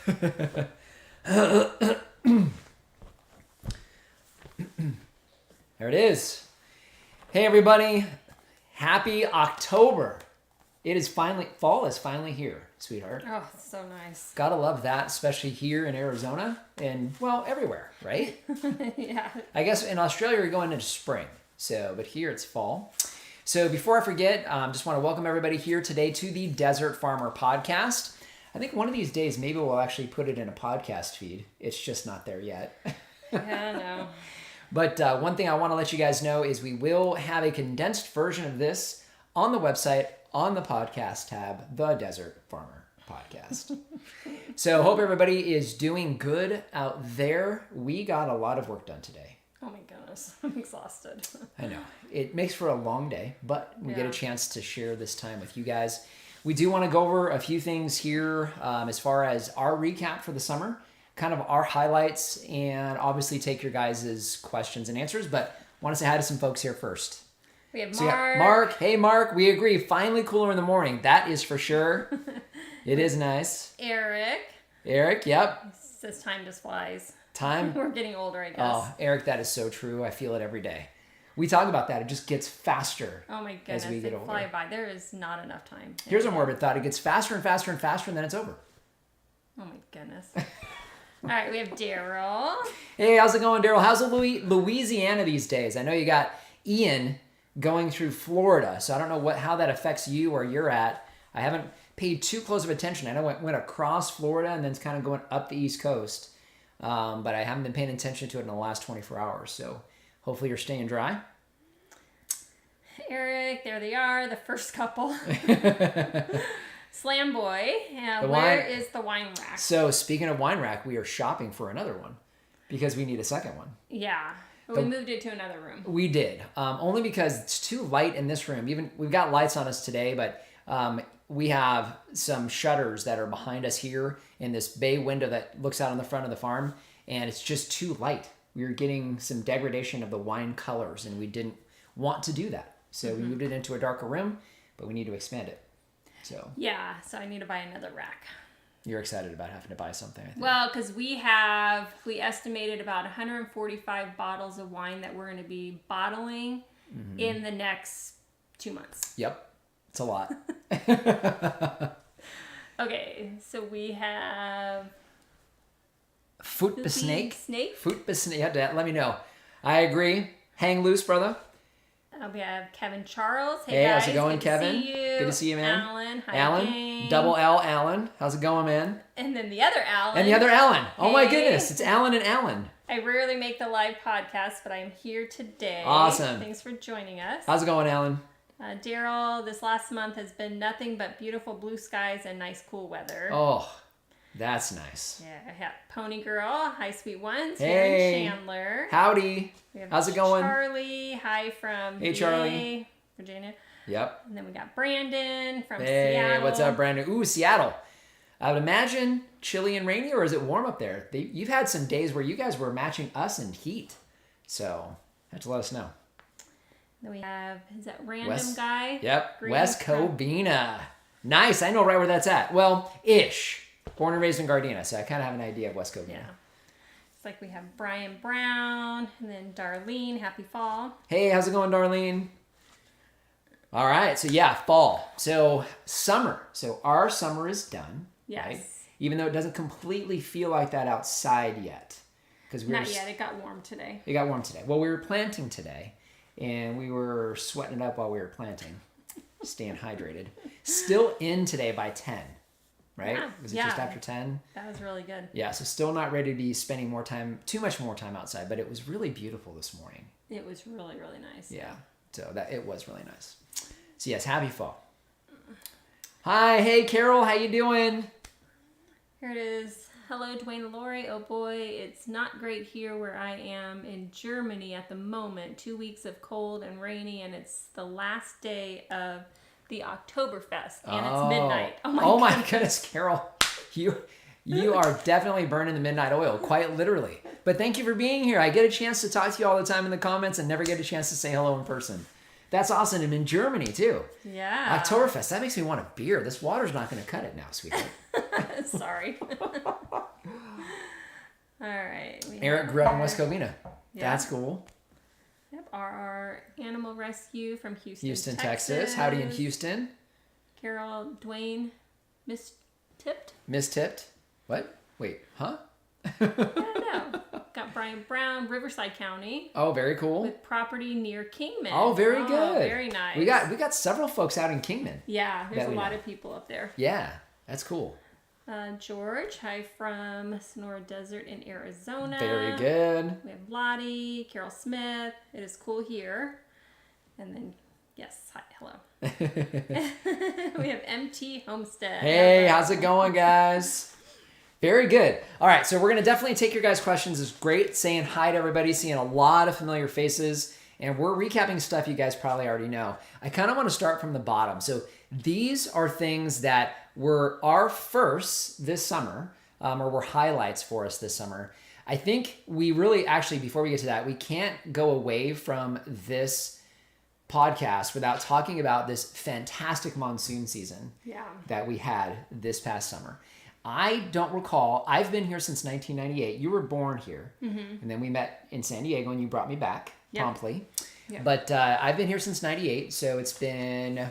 There it is. Hey everybody, happy October. Fall is finally here, sweetheart. Oh, so nice. Gotta love that, especially here in Arizona and, well, everywhere, right? Yeah. I guess in Australia you're going into spring, but here it's fall. So before I forget, just want to welcome everybody here today to the Desert Farmer Podcast. I think one of these days maybe we'll actually put it in a podcast feed. It's just not there yet. Yeah, no. But one thing I want to let you guys know is we will have a condensed version of this on the website, on the podcast tab, the Desert Farmer Podcast. So hope everybody is doing good out there. We got a lot of work done today. Oh my goodness, I'm exhausted. I know. It makes for a long day, but we get a chance to share this time with you guys. We do want to go over a few things here as far as our recap for the summer, kind of our highlights, and obviously take your guys' questions and answers, but want to say hi to some folks here first. We have So Mark. Mark. Hey, Mark. We agree. Finally cooler in the morning. That is for sure. It is nice. Eric. Eric, yep. Says time just flies. Time. We're getting older, I guess. Oh, Eric, that is so true. I feel it every day. We talk about that. It just gets faster. Oh my goodness, as we get older. fly by. There is not enough time. Here's a morbid thought. It gets faster and faster and faster, and then it's over. Oh my goodness. All right, we have Daryl. Hey, how's it going, Daryl? How's Louisiana these days? I know you got Ian going through Florida, so I don't know how that affects you where you're at. I haven't paid too close of attention. I know it went across Florida and then it's kind of going up the East Coast, but I haven't been paying attention to it in the last 24 hours, so hopefully you're staying dry. Eric, there they are, the first couple. Slam Boy, where is the wine rack? So speaking of wine rack, we are shopping for another one because we need a second one. Yeah, but we moved it to another room. We did, only because it's too light in this room. Even we've got lights on us today, but we have some shutters that are behind us here in this bay window that looks out on the front of the farm, and it's just too light. We were getting some degradation of the wine colors, and we didn't want to do that. So we moved it into a darker room, but we need to expand it. So I need to buy another rack. You're excited about having to buy something, I think. Well, because we estimated about 145 bottles of wine that we're going to be bottling in the next 2 months. Yep. It's a lot. Okay, so we have... Foot snake? Foot snake. You have to let me know. I agree. Hang loose, brother. We have Kevin Charles. Hey, guys, how's it going, Kevin? To see you. Good to see you, man. Alan. Hi, Alan. gang. Double L, Alan. How's it going, man? And then the other Alan. And the other Alan. Oh, my Hey. goodness. It's Alan and Alan. I rarely make the live podcast, but I'm here today. Awesome. Thanks for joining us. How's it going, Alan? Daryl, this last month has been nothing but beautiful blue skies and nice cool weather. Oh, that's nice. Yeah, I have Pony Girl. Hi, sweet ones. Hey. Here in Chandler. Howdy. We have How's it going? Charlie. Hi from Hey, VA, Charlie. Virginia. Yep. And then we got Brandon from Hey, Seattle. what's up, Brandon? Ooh, Seattle. I would imagine chilly and rainy, or is it warm up there? You've had some days where you guys were matching us in heat. So, have to let us know. Then we have, is that random guy? Yep, Green West from- Covina. Nice, I know right where that's at. Well, ish. Born and raised in Gardena, so I kind of have an idea of West Covina. Yeah. It's like we have Brian Brown, and then Darlene. Happy fall. Hey, how's it going, Darlene? All right, so yeah, fall. So summer. So our summer is done. Yes. Right? Even though it doesn't completely feel like that outside yet. Not yet. It got warm today. It got warm today. Well, we were planting today, and we were sweating it up while we were planting, staying hydrated. Still in today by 10, right? Yeah. Was it just after 10? That was really good. Yeah, so still not ready to be spending too much more time outside, but it was really beautiful this morning. It was really, really nice. Yeah, so it was really nice. So yes, happy fall. Hi, hey Carol, how you doing? Here it is. Hello, Dwayne and Lori. Oh boy, it's not great here where I am in Germany at the moment. 2 weeks of cold and rainy, and it's the last day of the Oktoberfest, and it's midnight. Oh my goodness, Carol, you are definitely burning the midnight oil, quite literally. But thank you for being here. I get a chance to talk to you all the time in the comments and never get a chance to say hello in person. That's awesome. I'm in Germany too. Yeah. Oktoberfest. That makes me want a beer. This water's not going to cut it now, sweetheart. Sorry. All right. Eric grew up in West Covina. Yeah. That's cool. Yep. Our animal rescue from Houston, Texas. Howdy in Houston. Carol, Dwayne, mistipped. Mistipped. What? Wait, huh? I don't know. Got Brian Brown, Riverside County. Oh, very cool. With property near Kingman. Oh, very good. Very nice. We got several folks out in Kingman. Yeah, there's a lot of people up there. Yeah, that's cool. George, hi from Sonora Desert in Arizona. Very good. We have Lottie, Carol Smith. It is cool here. And then, yes, hi, hello. We have MT Homestead. Hey, how's it going, guys? Very good. All right, so we're going to definitely take your guys' questions. It's great saying hi to everybody, seeing a lot of familiar faces, and we're recapping stuff you guys probably already know. I kind of want to start from the bottom. So these are things that were our firsts this summer, or were highlights for us this summer. I think we really, actually, before we get to that, we can't go away from this podcast without talking about this fantastic monsoon season that we had this past summer. I don't recall. I've been here since 1998. You were born here. And then we met in San Diego and you brought me back promptly. Yep. But I've been here since 98. So it's been,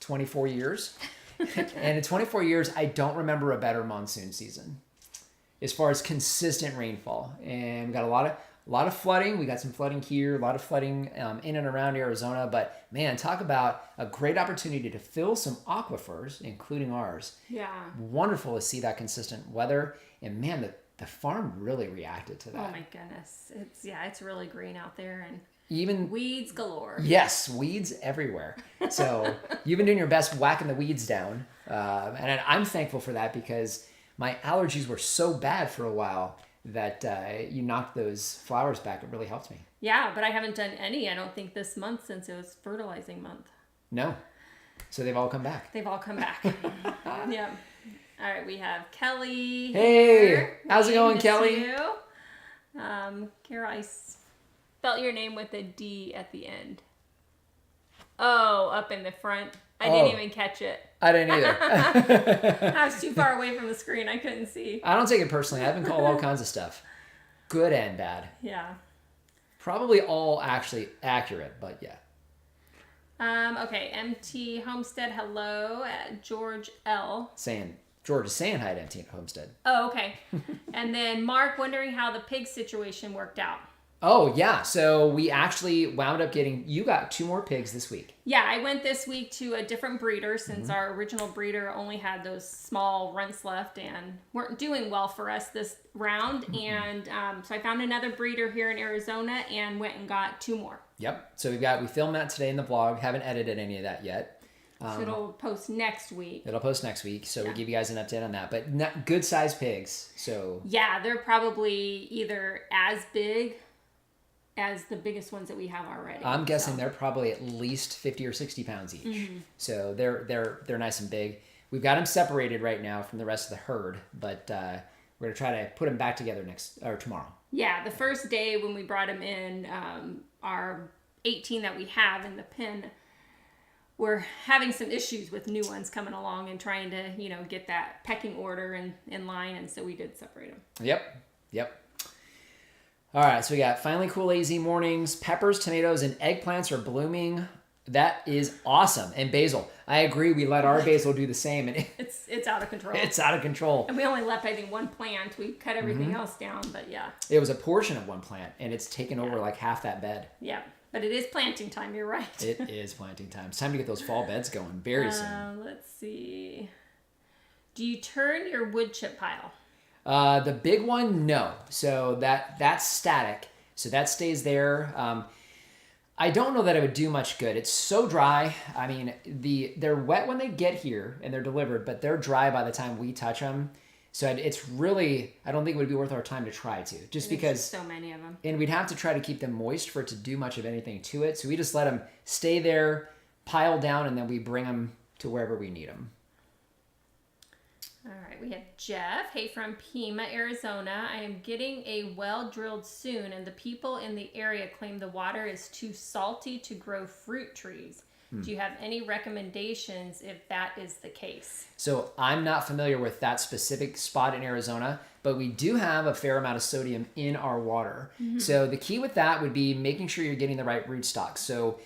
24 years. And in 24 years, I don't remember a better monsoon season as far as consistent rainfall. And we got a lot of flooding. We got some flooding here, a lot of flooding in and around Arizona. But man, talk about a great opportunity to fill some aquifers, including ours. Yeah. Wonderful to see that consistent weather. And man, the farm really reacted to that. Oh my goodness. It's really green out there and even weeds galore. Yes, weeds everywhere. So you've been doing your best whacking the weeds down. And I'm thankful for that because my allergies were so bad for a while that you knocked those flowers back. It really helped me. Yeah, but I haven't done any, I don't think, this month since it was fertilizing month. No. So they've all come back. They've all come back. Yeah. All right, we have Kelly. Hey, here. how's it going, Kelly? You. Kara, I spelt your name with a D at the end. Oh, up in the front. I didn't even catch it. I didn't either. I was too far away from the screen. I couldn't see. I don't take it personally. I've been called all kinds of stuff. Good and bad. Yeah. Probably all actually accurate, but yeah. Okay, MT Homestead, hello. George L. George is saying hi to MT Homestead. Oh, okay. And then Mark wondering how the pig situation worked out. Oh, yeah. So we actually wound up you got 2 more pigs this week. Yeah, I went this week to a different breeder since our original breeder only had those small runts left and weren't doing well for us this round. And so I found another breeder here in Arizona and went and got 2 more. Yep. So we filmed that today in the vlog. Haven't edited any of that yet. So it'll post next week. It'll post next week. So we'll give you guys an update on that. But good sized pigs. So yeah, they're probably either as big as the biggest ones that we have already. I'm guessing they're probably at least 50 or 60 pounds each. So they're nice and big. We've got them separated right now from the rest of the herd, but we're gonna try to put them back together tomorrow. Yeah, the first day when we brought them in, our 18 that we have in the pen, we're having some issues with new ones coming along and trying to, get that pecking order in line, and so we did separate them. Yep. All right, so we got finally cool AZ mornings. Peppers, tomatoes, and eggplants are blooming. That is awesome. And basil. I agree. We let our basil do the same. And it's out of control. It's out of control. And we only left, I think, 1 plant. We cut everything else down, but yeah. It was a portion of 1 plant, and it's taken over like half that bed. Yeah, but it is planting time. You're right. It is planting time. It's time to get those fall beds going very soon. Let's see. Do you turn your wood chip pile? The big one, no. So that's static. So that stays there. I don't know that it would do much good. It's so dry. I mean, they're wet when they get here and they're delivered, but they're dry by the time we touch them. So it's really, I don't think it would be worth our time to try to. Just because so many of them. And we'd have to try to keep them moist for it to do much of anything to it. So we just let them stay there, pile down, and then we bring them to wherever we need them. All right, we have Jeff. Hey, from Pima, Arizona. I am getting a well drilled soon, and the people in the area claim the water is too salty to grow fruit trees. Do you have any recommendations if that is the case? So I'm not familiar with that specific spot in Arizona, but we do have a fair amount of sodium in our water. So the key with that would be making sure you're getting the right rootstocks. So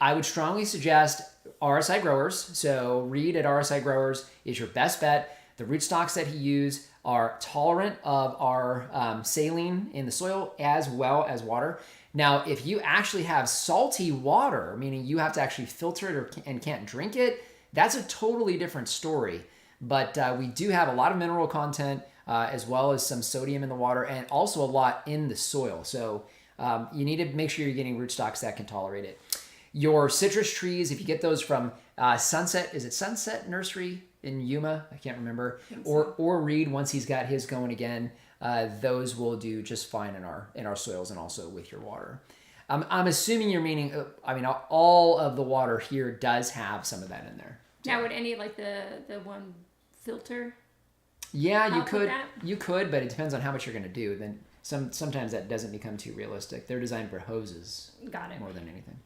I would strongly suggest RSI Growers. So Reed at RSI Growers is your best bet. The rootstocks that he uses are tolerant of our saline in the soil as well as water. Now, if you actually have salty water, meaning you have to actually filter it and can't drink it, that's a totally different story. But we do have a lot of mineral content as well as some sodium in the water and also a lot in the soil. So you need to make sure you're getting rootstocks that can tolerate it. Your citrus trees, if you get those from Sunset, is it Sunset Nursery in Yuma? I can't remember. Or Reed, once he's got his going again, those will do just fine in our soils and also with your water. I'm assuming you're meaning, all of the water here does have some of that in there. Now, would any like the one filter? Yeah, you could, but it depends on how much you're going to do. Then sometimes that doesn't become too realistic. They're designed for hoses. Got it. More than anything.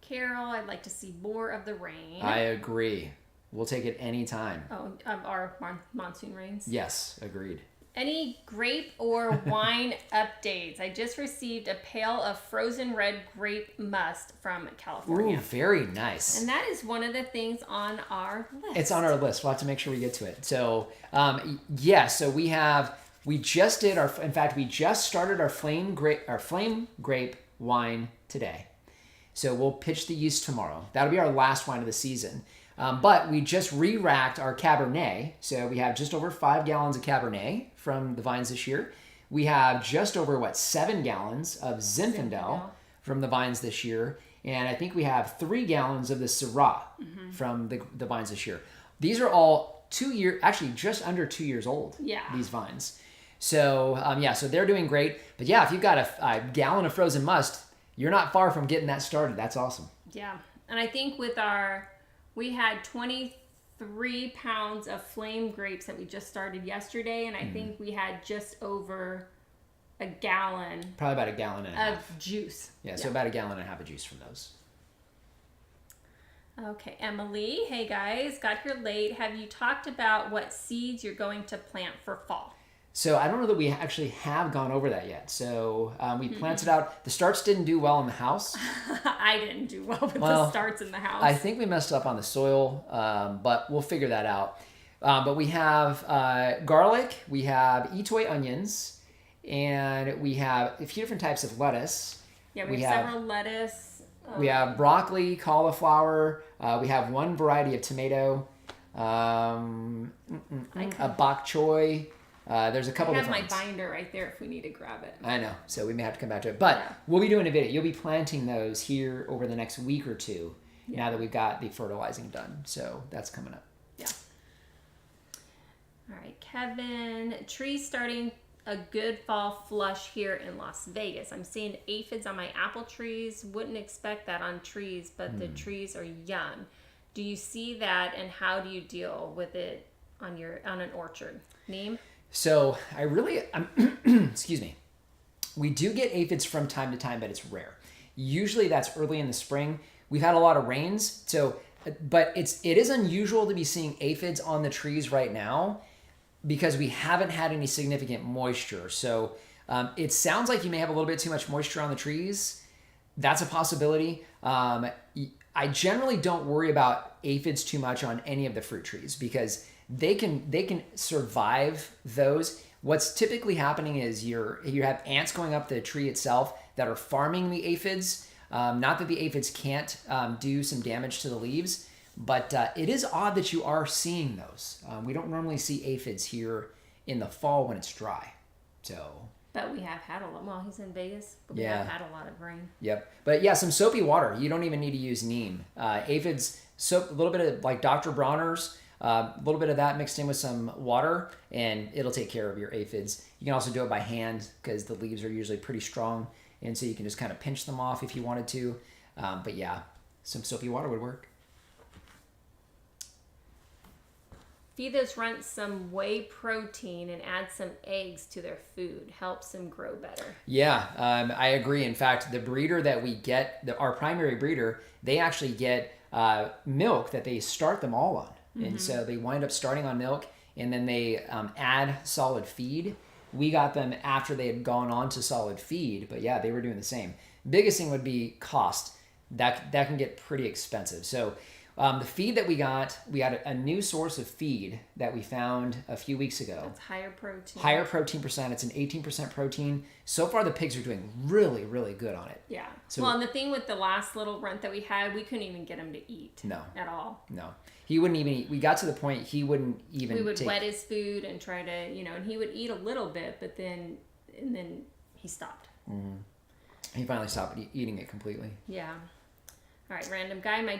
Carol, I'd like to see more of the rain. I agree. We'll take it any time. Oh, our monsoon rains. Yes, agreed. Any grape or wine updates? I just received a pail of frozen red grape must from California. Ooh, very nice. And that is one of the things on our list. It's on our list. We'll have to make sure we get to it. So, so we just started our flame grape wine today. So we'll pitch the yeast tomorrow. That'll be our last wine of the season. But we just re-racked our Cabernet. So we have just over 5 gallons of Cabernet from the vines this year. We have just over, 7 gallons of Zinfandel from the vines this year. And I think we have 3 gallons of the Syrah from the vines this year. These are all just under 2 years old, these vines. So, so they're doing great. But yeah, if you've got a gallon of frozen must, you're not far from getting that started. That's awesome. Yeah. And I think we had 23 pounds of flame grapes that we just started yesterday. And I think we had just over a gallon. Probably about a gallon and a half. Of juice. Yeah, so about a gallon and a half of juice from those. Okay, Emily. Hey guys, got here late. Have you talked about what seeds you're going to plant for fall? So I don't know that we actually have gone over that yet. So we planted out. The starts didn't do well in the house. I didn't do well with the starts in the house. I think we messed up on the soil, but we'll figure that out. But we have garlic, we have itoy onions, and we have a few different types of lettuce. Yeah, we have several lettuce. We have broccoli, cauliflower. We have one variety of tomato, a bok choy. There's a couple different ones. I have my binder right there if we need to grab it. I know, so we may have to come back to it. But we'll be doing a video. You'll be planting those here over the next week or two now that we've got the fertilizing done. So that's coming up. Yeah. All right, Kevin. Trees starting a good fall flush here in Las Vegas. I'm seeing aphids on my apple trees. Wouldn't expect that on trees, but the trees are young. Do you see that, and how do you deal with it on an orchard? Neem? So excuse me. We do get aphids from time to time, but it's rare. Usually that's early in the spring. We've had a lot of rains, but it is unusual to be seeing aphids on the trees right now because we haven't had any significant moisture. So it sounds like you may have a little bit too much moisture on the trees. That's a possibility. I generally don't worry about aphids too much on any of the fruit trees because they can survive those. What's typically happening is you have ants going up the tree itself that are farming the aphids. Not that the aphids can't do some damage to the leaves, but it is odd that you are seeing those. We don't normally see aphids here in the fall when it's dry. But we have had a lot. Well, he's in Vegas, but we have had a lot of rain. Yep. But yeah, some soapy water. You don't even need to use neem. Aphids, soap, a little bit of like Dr. Bronner's. A little bit of that mixed in with some water, and it'll take care of your aphids. You can also do it by hand because the leaves are usually pretty strong, and so you can just kind of pinch them off if you wanted to. But yeah, some soapy water would work. Feed those runts some whey protein and add some eggs to their food. Helps them grow better. Yeah, I agree. In fact, the breeder that we get, our primary breeder, they actually get milk that they start them all on. And so they wind up starting on milk, and then they add solid feed. We got them after they had gone on to solid feed, but yeah, they were doing the same. Biggest thing would be cost. That can get pretty expensive. So the feed that we got a new source of feed that we found a few weeks ago. It's higher protein. Higher protein percent. It's an 18% protein. So far, the pigs are doing really, really good on it. Yeah. So, well, and the thing with the last little runt that we had, we couldn't even get him to eat. No. At all. No. He wouldn't even eat. We got to the point he wouldn't even We would wet his food and try to, and he would eat a little bit, but then he stopped. Mm-hmm. He finally stopped eating it completely. Yeah. All right, random guy. My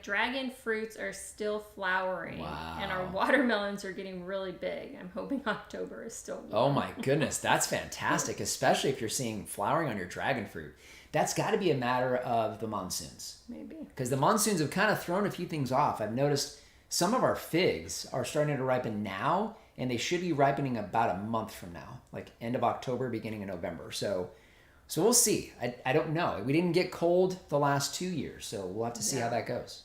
dragon fruits are still flowering. Wow. And our watermelons are getting really big. I'm hoping October is still warm. Oh my goodness, that's fantastic, especially if you're seeing flowering on your dragon fruit. That's got to be a matter of the monsoons. Maybe. Because the monsoons have kind of thrown a few things off. I've noticed some of our figs are starting to ripen now, and they should be ripening about a month from now, like end of October, beginning of November. So we'll see. I don't know. We didn't get cold the last 2 years, so we'll have to see how that goes.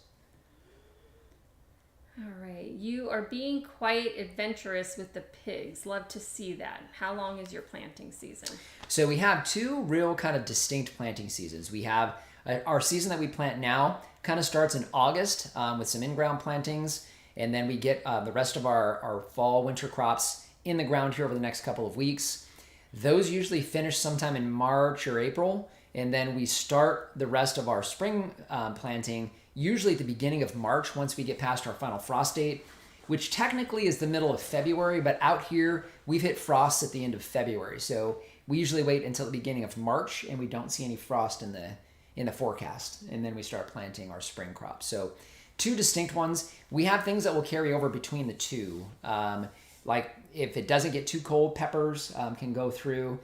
All right. You are being quite adventurous with the pigs. Love to see that. How long is your planting season? So we have two real kind of distinct planting seasons. We have our season that we plant now kind of starts in August with some in-ground plantings, and then we get the rest of our fall, winter crops in the ground here over the next couple of weeks. Those usually finish sometime in March or April, and then we start the rest of our spring planting usually at the beginning of March once we get past our final frost date, which technically is the middle of February, but out here we've hit frosts at the end of February. So we usually wait until the beginning of March and we don't see any frost in the forecast, and then we start planting our spring crops. So two distinct ones. We have things that will carry over between the two. Like if it doesn't get too cold, peppers can go through.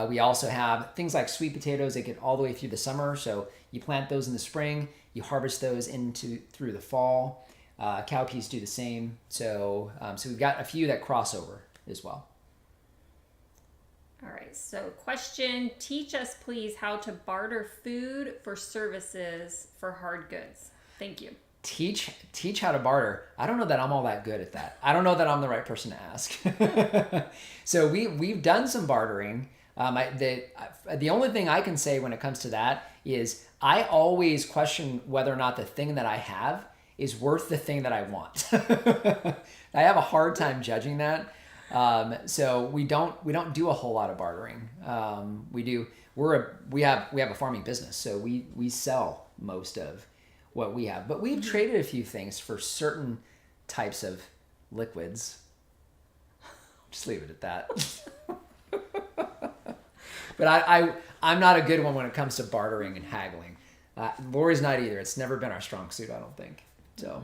We also have things like sweet potatoes that get all the way through the summer. So you plant those in the spring, you harvest those through the fall. Cowpeas do the same. So we've got a few that cross over as well. All right. So question, teach us please how to barter food for services for hard goods. Thank you. Teach how to barter. I don't know that I'm all that good at that. I don't know that I'm the right person to ask. So we've done some bartering. The only thing I can say when it comes to that is I always question whether or not the thing that I have is worth the thing that I want. I have a hard time judging that. So we don't do a whole lot of bartering. We have a farming business, so we sell most of what we have, but we've traded a few things for certain types of liquids. Just leave it at that. But I'm not a good one when it comes to bartering and haggling. Lori's not either. It's never been our strong suit, I don't think. So.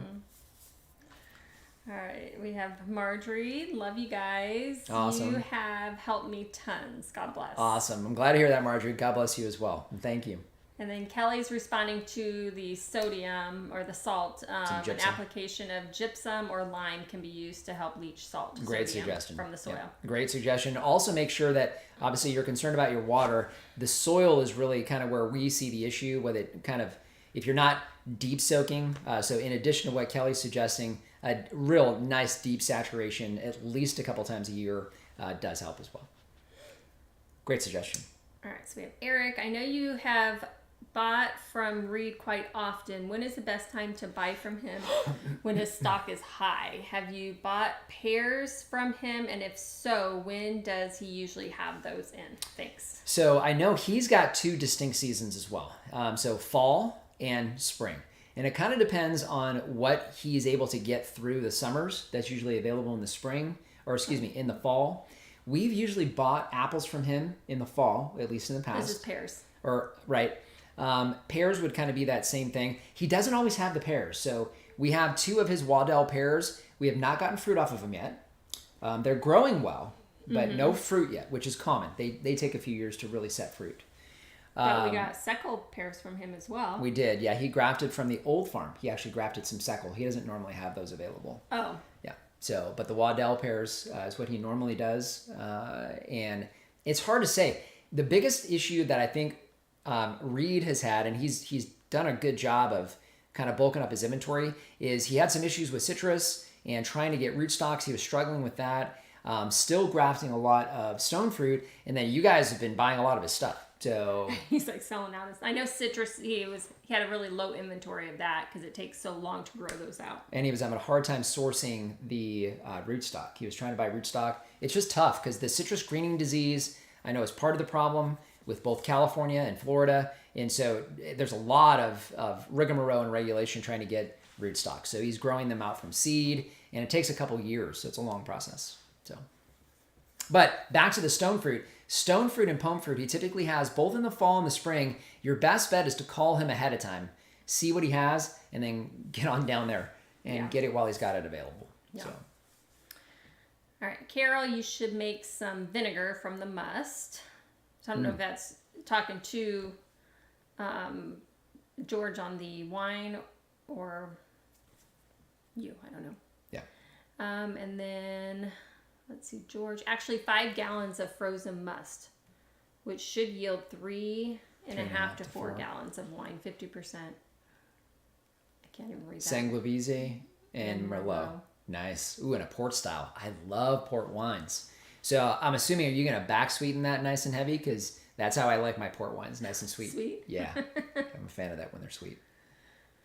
All right, we have Marjorie. Love you guys. Awesome. You have helped me tons. God bless. Awesome. I'm glad to hear that, Marjorie. God bless you as well. And thank you. And then Kelly's responding to the sodium or the salt. An application of gypsum or lime can be used to help leach salt. Great suggestion. From the soil. Yeah. Great suggestion. Also make sure that obviously you're concerned about your water. The soil is really kind of where we see the issue with it kind of, if you're not deep soaking. So in addition to what Kelly's suggesting, a real nice deep saturation at least a couple times a year does help as well. Great suggestion. All right, so we have Eric. I know you have bought from Reed quite often. When is the best time to buy from him when his stock is high? Have you bought pears from him? And if so, when does he usually have those in? Thanks. So I know he's got two distinct seasons as well. So fall and spring. And it kind of depends on what he's able to get through the summers. That's usually available in the spring, or in the fall. We've usually bought apples from him in the fall, at least in the past. This is pears. Right. Pears would kind of be that same thing. He doesn't always have the pears. So we have two of his Waddell pears. We have not gotten fruit off of them yet. They're growing well, but no fruit yet, which is common. They take a few years to really set fruit. But we got seckel pears from him as well. We did, yeah. He grafted from the old farm. He actually grafted some seckel. He doesn't normally have those available. Oh. Yeah. So, but the Waddell pears is what he normally does. And it's hard to say. The biggest issue that I think Reed has had, and he's done a good job of kind of bulking up his inventory, is he had some issues with citrus and trying to get rootstocks. He was struggling with that. Still grafting a lot of stone fruit, and then you guys have been buying a lot of his stuff. So he's like selling out his. I know citrus. He had a really low inventory of that because it takes so long to grow those out. And he was having a hard time sourcing the rootstock. He was trying to buy rootstock. It's just tough because the citrus greening disease, I know, is part of the problem with both California and Florida, and so there's a lot of rigmarole and regulation trying to get rootstock. So he's growing them out from seed, and it takes a couple years, so it's a long process. So, but back to the stone fruit. Stone fruit and pome fruit, he typically has both in the fall and the spring. Your best bet is to call him ahead of time, see what he has, and then get on down there and get it while he's got it available. Yeah. So. All right, Carol, you should make some vinegar from the must. So I don't know if that's talking to George on the wine or you. I don't know. Yeah. And then... let's see, George. Actually, 5 gallons of frozen must, which should yield 3.5 to 4 gallons of wine, 50%. I can't even read that. Sangiovese and Merlot. Nice. Ooh, and a port style. I love port wines. So I'm assuming, are you going to back sweeten that nice and heavy? Because that's how I like my port wines, nice and sweet. Sweet? Yeah. I'm a fan of that when they're sweet.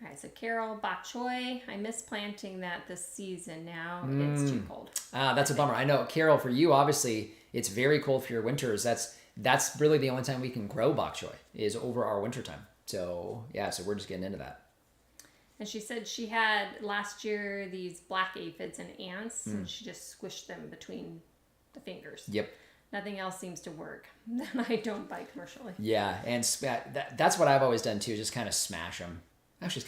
All right, so Carol, bok choy. I miss planting that this season now. It's too cold. That's a bummer. I know, Carol, for you, obviously, it's very cold for your winters. That's really the only time we can grow bok choy is over our winter time. So, yeah, so we're just getting into that. And she said she had last year these black aphids and ants, and she just squished them between the fingers. Yep. Nothing else seems to work. Then I don't buy commercially. Yeah, and that's what I've always done too, just kind of smash them. Actually,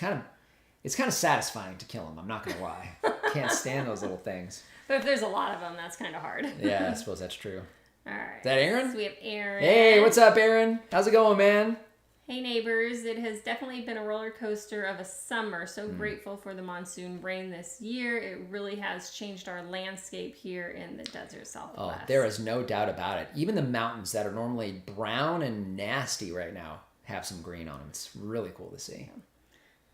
it's kind of satisfying to kill them. I'm not gonna lie. Can't stand those little things. But if there's a lot of them, that's kind of hard. Yeah, I suppose that's true. All right. Is that Aaron? So we have Aaron. Hey, what's up, Aaron? How's it going, man? Hey, neighbors. It has definitely been a roller coaster of a summer. So grateful for the monsoon rain this year. It really has changed our landscape here in the desert Southwest. Oh, there is no doubt about it. Even the mountains that are normally brown and nasty right now have some green on them. It's really cool to see. Yeah.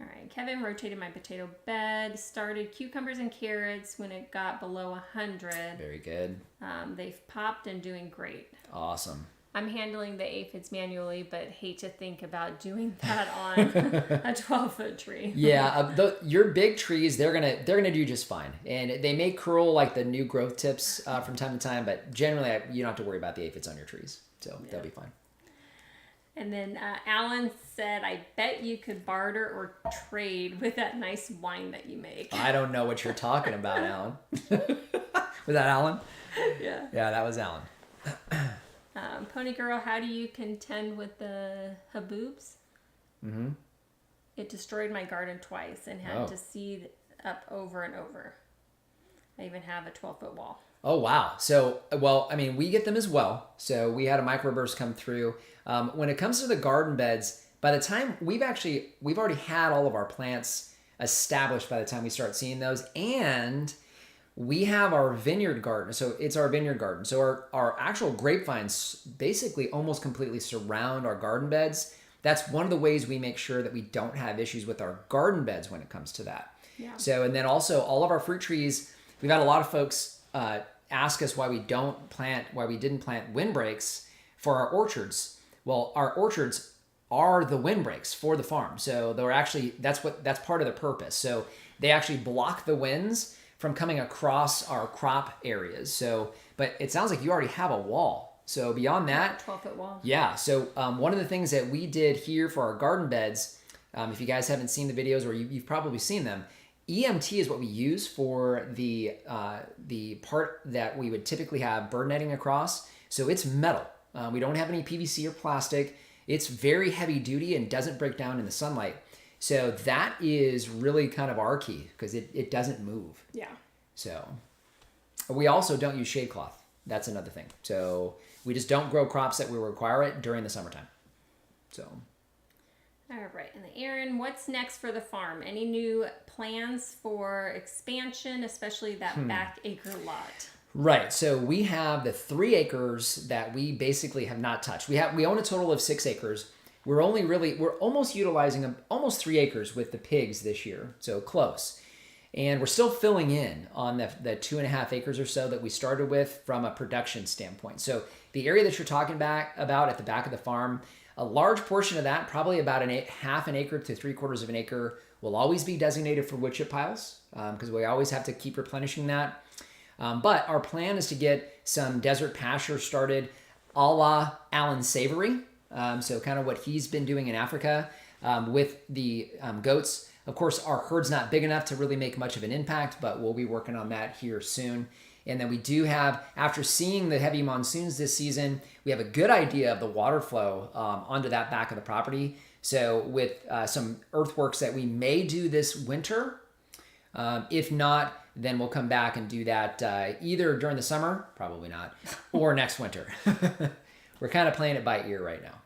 All right, Kevin rotated my potato bed, started cucumbers and carrots when it got below 100. Very good. They've popped and doing great. Awesome. I'm handling the aphids manually, but hate to think about doing that on a 12-foot tree. Yeah, your big trees, they're gonna do just fine, and they may curl like the new growth tips from time to time, but generally you don't have to worry about the aphids on your trees, so they'll be fine. And then Alan said, I bet you could barter or trade with that nice wine that you make. I don't know what you're talking about, Alan. Was that Alan? Yeah. Yeah, that was Alan. Pony Girl, how do you contend with the haboobs? Mm-hmm. It destroyed my garden twice and had to seed up over and over. I even have a 12-foot wall. Oh, wow. So, well, I mean, we get them as well. So we had a microburst come through. When it comes to the garden beds, by the time we've already had all of our plants established by the time we start seeing those. And we have our vineyard garden. So it's our vineyard garden. So our actual grapevines basically almost completely surround our garden beds. That's one of the ways we make sure that we don't have issues with our garden beds when it comes to that. Yeah. So, and then also all of our fruit trees, we've had a lot of folks ask us why we didn't plant windbreaks for our orchards. Well, our orchards are the windbreaks for the farm. So they're actually, that's part of the purpose. So they actually block the winds from coming across our crop areas. So, but it sounds like you already have a wall. So beyond that, 12-foot wall. Yeah. So one of the things that we did here for our garden beds, if you guys haven't seen the videos, or you've probably seen them, EMT is what we use for the part that we would typically have bird netting across. So it's metal. We don't have any PVC or plastic. It's very heavy duty and doesn't break down in the sunlight. So that is really kind of our key because it doesn't move. Yeah. So we also don't use shade cloth. That's another thing. So we just don't grow crops that will require it during the summertime. So. All right, and Aaron, what's next for the farm? Any new plans for expansion, especially that back acre lot? Right. So we have the 3 acres that we basically have not touched. We own a total of 6 acres. We're almost utilizing almost 3 acres with the pigs this year. So close. And we're still filling in on the 2.5 acres or so that we started with from a production standpoint. So the area that you're talking about at the back of the farm, a large portion of that, probably about half an acre to 3/4 of an acre, will always be designated for wood chip piles because we always have to keep replenishing that. But our plan is to get some desert pasture started a la Alan Savory. So kind of what he's been doing in Africa with the goats. Of course, our herd's not big enough to really make much of an impact, but we'll be working on that here soon. And then we do have, after seeing the heavy monsoons this season, we have a good idea of the water flow onto that back of the property. So with some earthworks that we may do this winter, if not, then we'll come back and do that either during the summer, probably not, or next winter. We're kind of playing it by ear right now.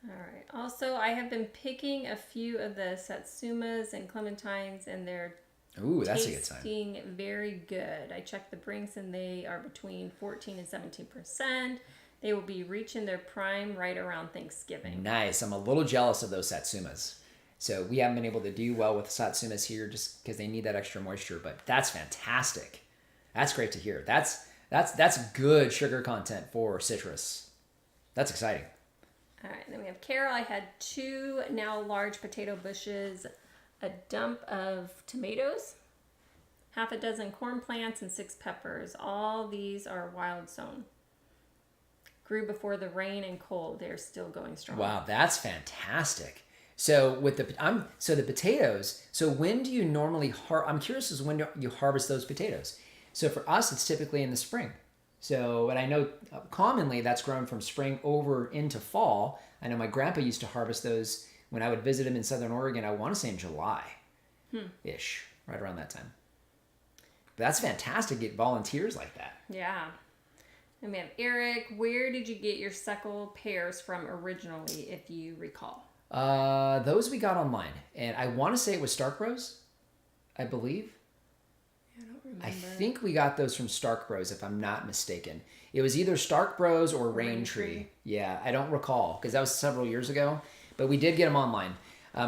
All right. Also, I have been picking a few of the satsumas and clementines, and they're that's a good sign. Tasting very good. I checked the brinks, and they are between 14 and 17%. They will be reaching their prime right around Thanksgiving. Nice. I'm a little jealous of those satsumas. So we haven't been able to do well with satsumas here just because they need that extra moisture, but that's fantastic. That's great to hear. That's good sugar content for citrus. That's exciting. All right, then we have Carol. I had 2 now large potato bushes, a dump of tomatoes, half a dozen corn plants, and 6 peppers. All these are wild sown. Grew before the rain and cold. They're still going strong. Wow, that's fantastic. So with the potatoes. So when do you normally I'm curious as when you harvest those potatoes. So for us, it's typically in the spring. So, and I know commonly that's grown from spring over into fall. I know my grandpa used to harvest those when I would visit him in Southern Oregon. I want to say in July-ish, right around that time. But that's fantastic to get volunteers like that. Yeah. And we have Eric. Where did you get your suckle pears from originally, if you recall? Those we got online. And I want to say it was Stark Bros, I believe. I don't remember. I think we got those from Stark Bros, if I'm not mistaken. It was either Stark Bros or Rain Tree. Yeah, I don't recall because that was several years ago. But we did get them online.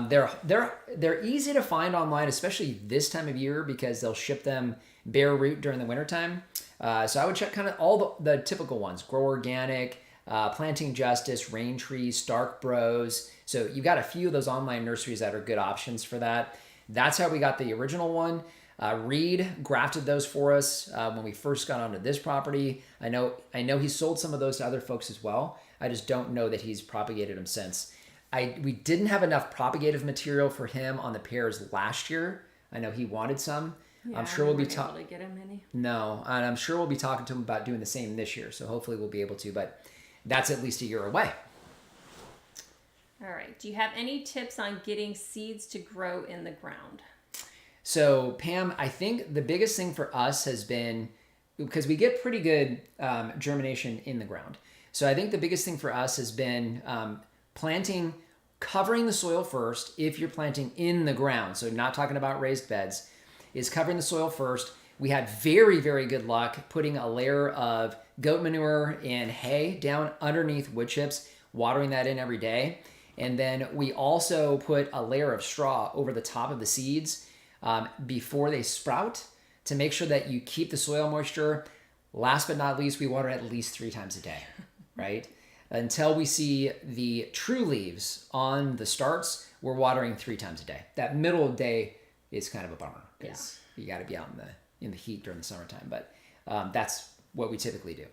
They're easy to find online, especially this time of year because they'll ship them bare root during the wintertime. So I would check kind of all the typical ones: Grow Organic, Planting Justice, Rain Tree, Stark Bros. So you've got a few of those online nurseries that are good options for that. That's how we got the original one. Reed grafted those for us when we first got onto this property. I know he sold some of those to other folks as well. I just don't know that he's propagated them since. We didn't have enough propagative material for him on the pears last year. I know he wanted some. Yeah, I'm sure we'll be able to get him any. No, and I'm sure we'll be talking to him about doing the same this year. So hopefully we'll be able to, but that's at least a year away. All right. Do you have any tips on getting seeds to grow in the ground? So Pam, I think the biggest thing for us has been, because we get pretty good germination in the ground. So I think the biggest thing for us has been covering the soil first if you're planting in the ground. So not talking about raised beds, is covering the soil first. We had very, very good luck putting a layer of goat manure and hay down underneath wood chips, watering that in every day. And then we also put a layer of straw over the top of the seeds before they sprout to make sure that you keep the soil moisture. Last but not least, we water at least 3 times a day, right? Until we see the true leaves on the starts, we're watering 3 times a day. That middle of the day is kind of a bummer because you got to be out in the heat during the summertime. But that's what we typically do.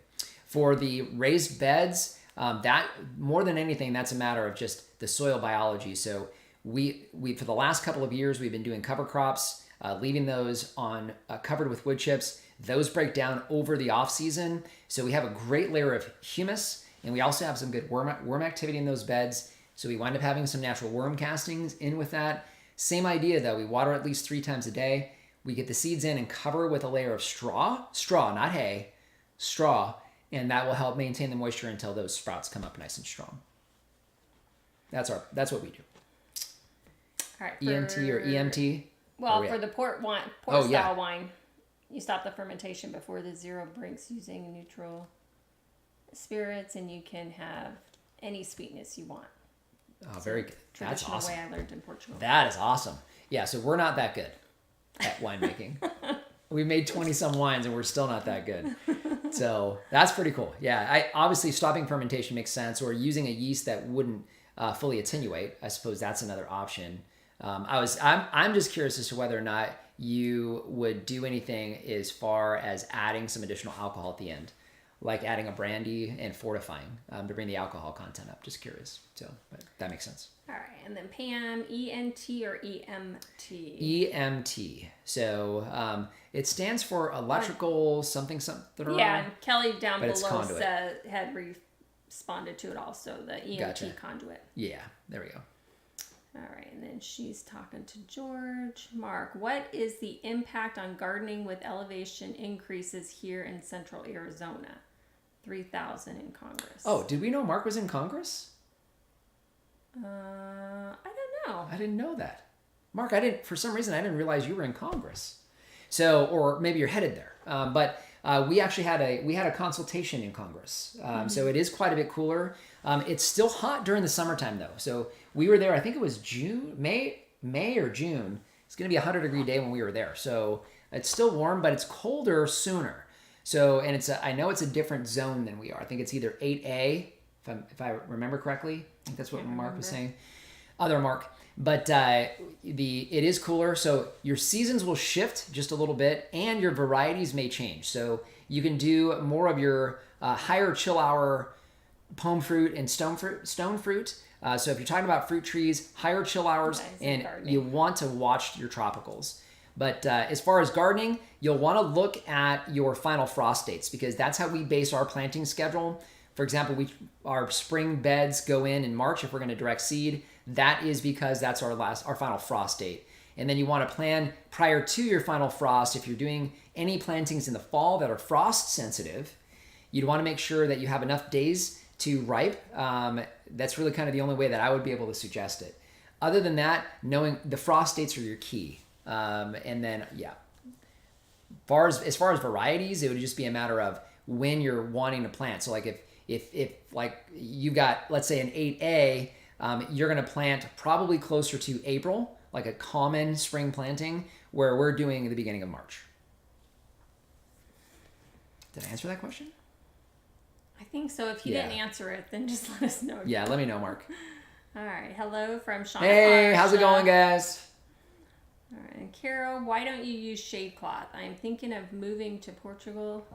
For the raised beds, that more than anything, that's a matter of just the soil biology. So we for the last couple of years, we've been doing cover crops, leaving those on covered with wood chips. Those break down over the off season. So we have a great layer of humus, and we also have some good worm activity in those beds. So we wind up having some natural worm castings in with that. Same idea though, we water at least 3 times a day. We get the seeds in and cover with a layer of straw, not hay, straw, and that will help maintain the moisture until those sprouts come up nice and strong. That's what we do. All right. ENT or EMT? Well, Where we for at? the port Oh, yeah. style wine, you stop the fermentation before the zero breaks using neutral spirits, and you can have any sweetness you want. Oh, very good. That's Traditional awesome. way I learned in Portugal. That is awesome. Yeah, so we're not that good at winemaking. We made 20 some wines and we're still not that good. So that's pretty cool. Yeah, obviously stopping fermentation makes sense, or using a yeast that wouldn't fully attenuate. I suppose that's another option. I'm just curious as to whether or not you would do anything as far as adding some additional alcohol at the end, like adding a brandy and fortifying to bring the alcohol content up. Just curious. So, but that makes sense. All right, and then Pam, ENT or EMT? EMT. So it stands for electrical something. Yeah, and Kelly down But it's below conduit. had responded to it also, the EMT Gotcha. conduit. Yeah, there we go. All right, and then she's talking to George. Mark, what is the impact on gardening with elevation increases here in central Arizona? 3,000 in Congress. Oh, did we know Mark was in Congress? I don't know. I didn't know that. Mark, for some reason, I didn't realize you were in Congress. So, or maybe you're headed there. But we actually had a consultation in Congress. So it is quite a bit cooler. It's still hot during the summertime though. So we were there, I think it was May or June. It's going to be a 100-degree day when we were there. So it's still warm, but it's colder sooner. So, and I know it's a different zone than we are. I think it's either 8A, if I remember correctly. I think that's what Mark was saying. Other Mark. But it is cooler, so your seasons will shift just a little bit, and your varieties may change. So you can do more of your higher chill hour palm fruit and stone fruit. So if you're talking about fruit trees, higher chill hours, and you want to watch your tropicals. But as far as gardening, you'll want to look at your final frost dates, because that's how we base our planting schedule. For example, our spring beds go in March if we're going to direct seed. That is because that's our final frost date. And then you want to plan prior to your final frost. If you're doing any plantings in the fall that are frost sensitive, you'd want to make sure that you have enough days to ripe. That's really kind of the only way that I would be able to suggest it. Other than that, knowing the frost dates are your key. And then, yeah, as far as varieties, it would just be a matter of when you're wanting to plant. So like if like you've got, let's say an 8A, you're going to plant probably closer to April, like a common spring planting, where we're doing the beginning of March. Did I answer that question? I think so. If you didn't answer it, then just let us know. Yeah, let me know, Mark. All right. Hello from Sean. Hey, how's it going, guys? All right. And Carol, why don't you use shade cloth? I'm thinking of moving to Portugal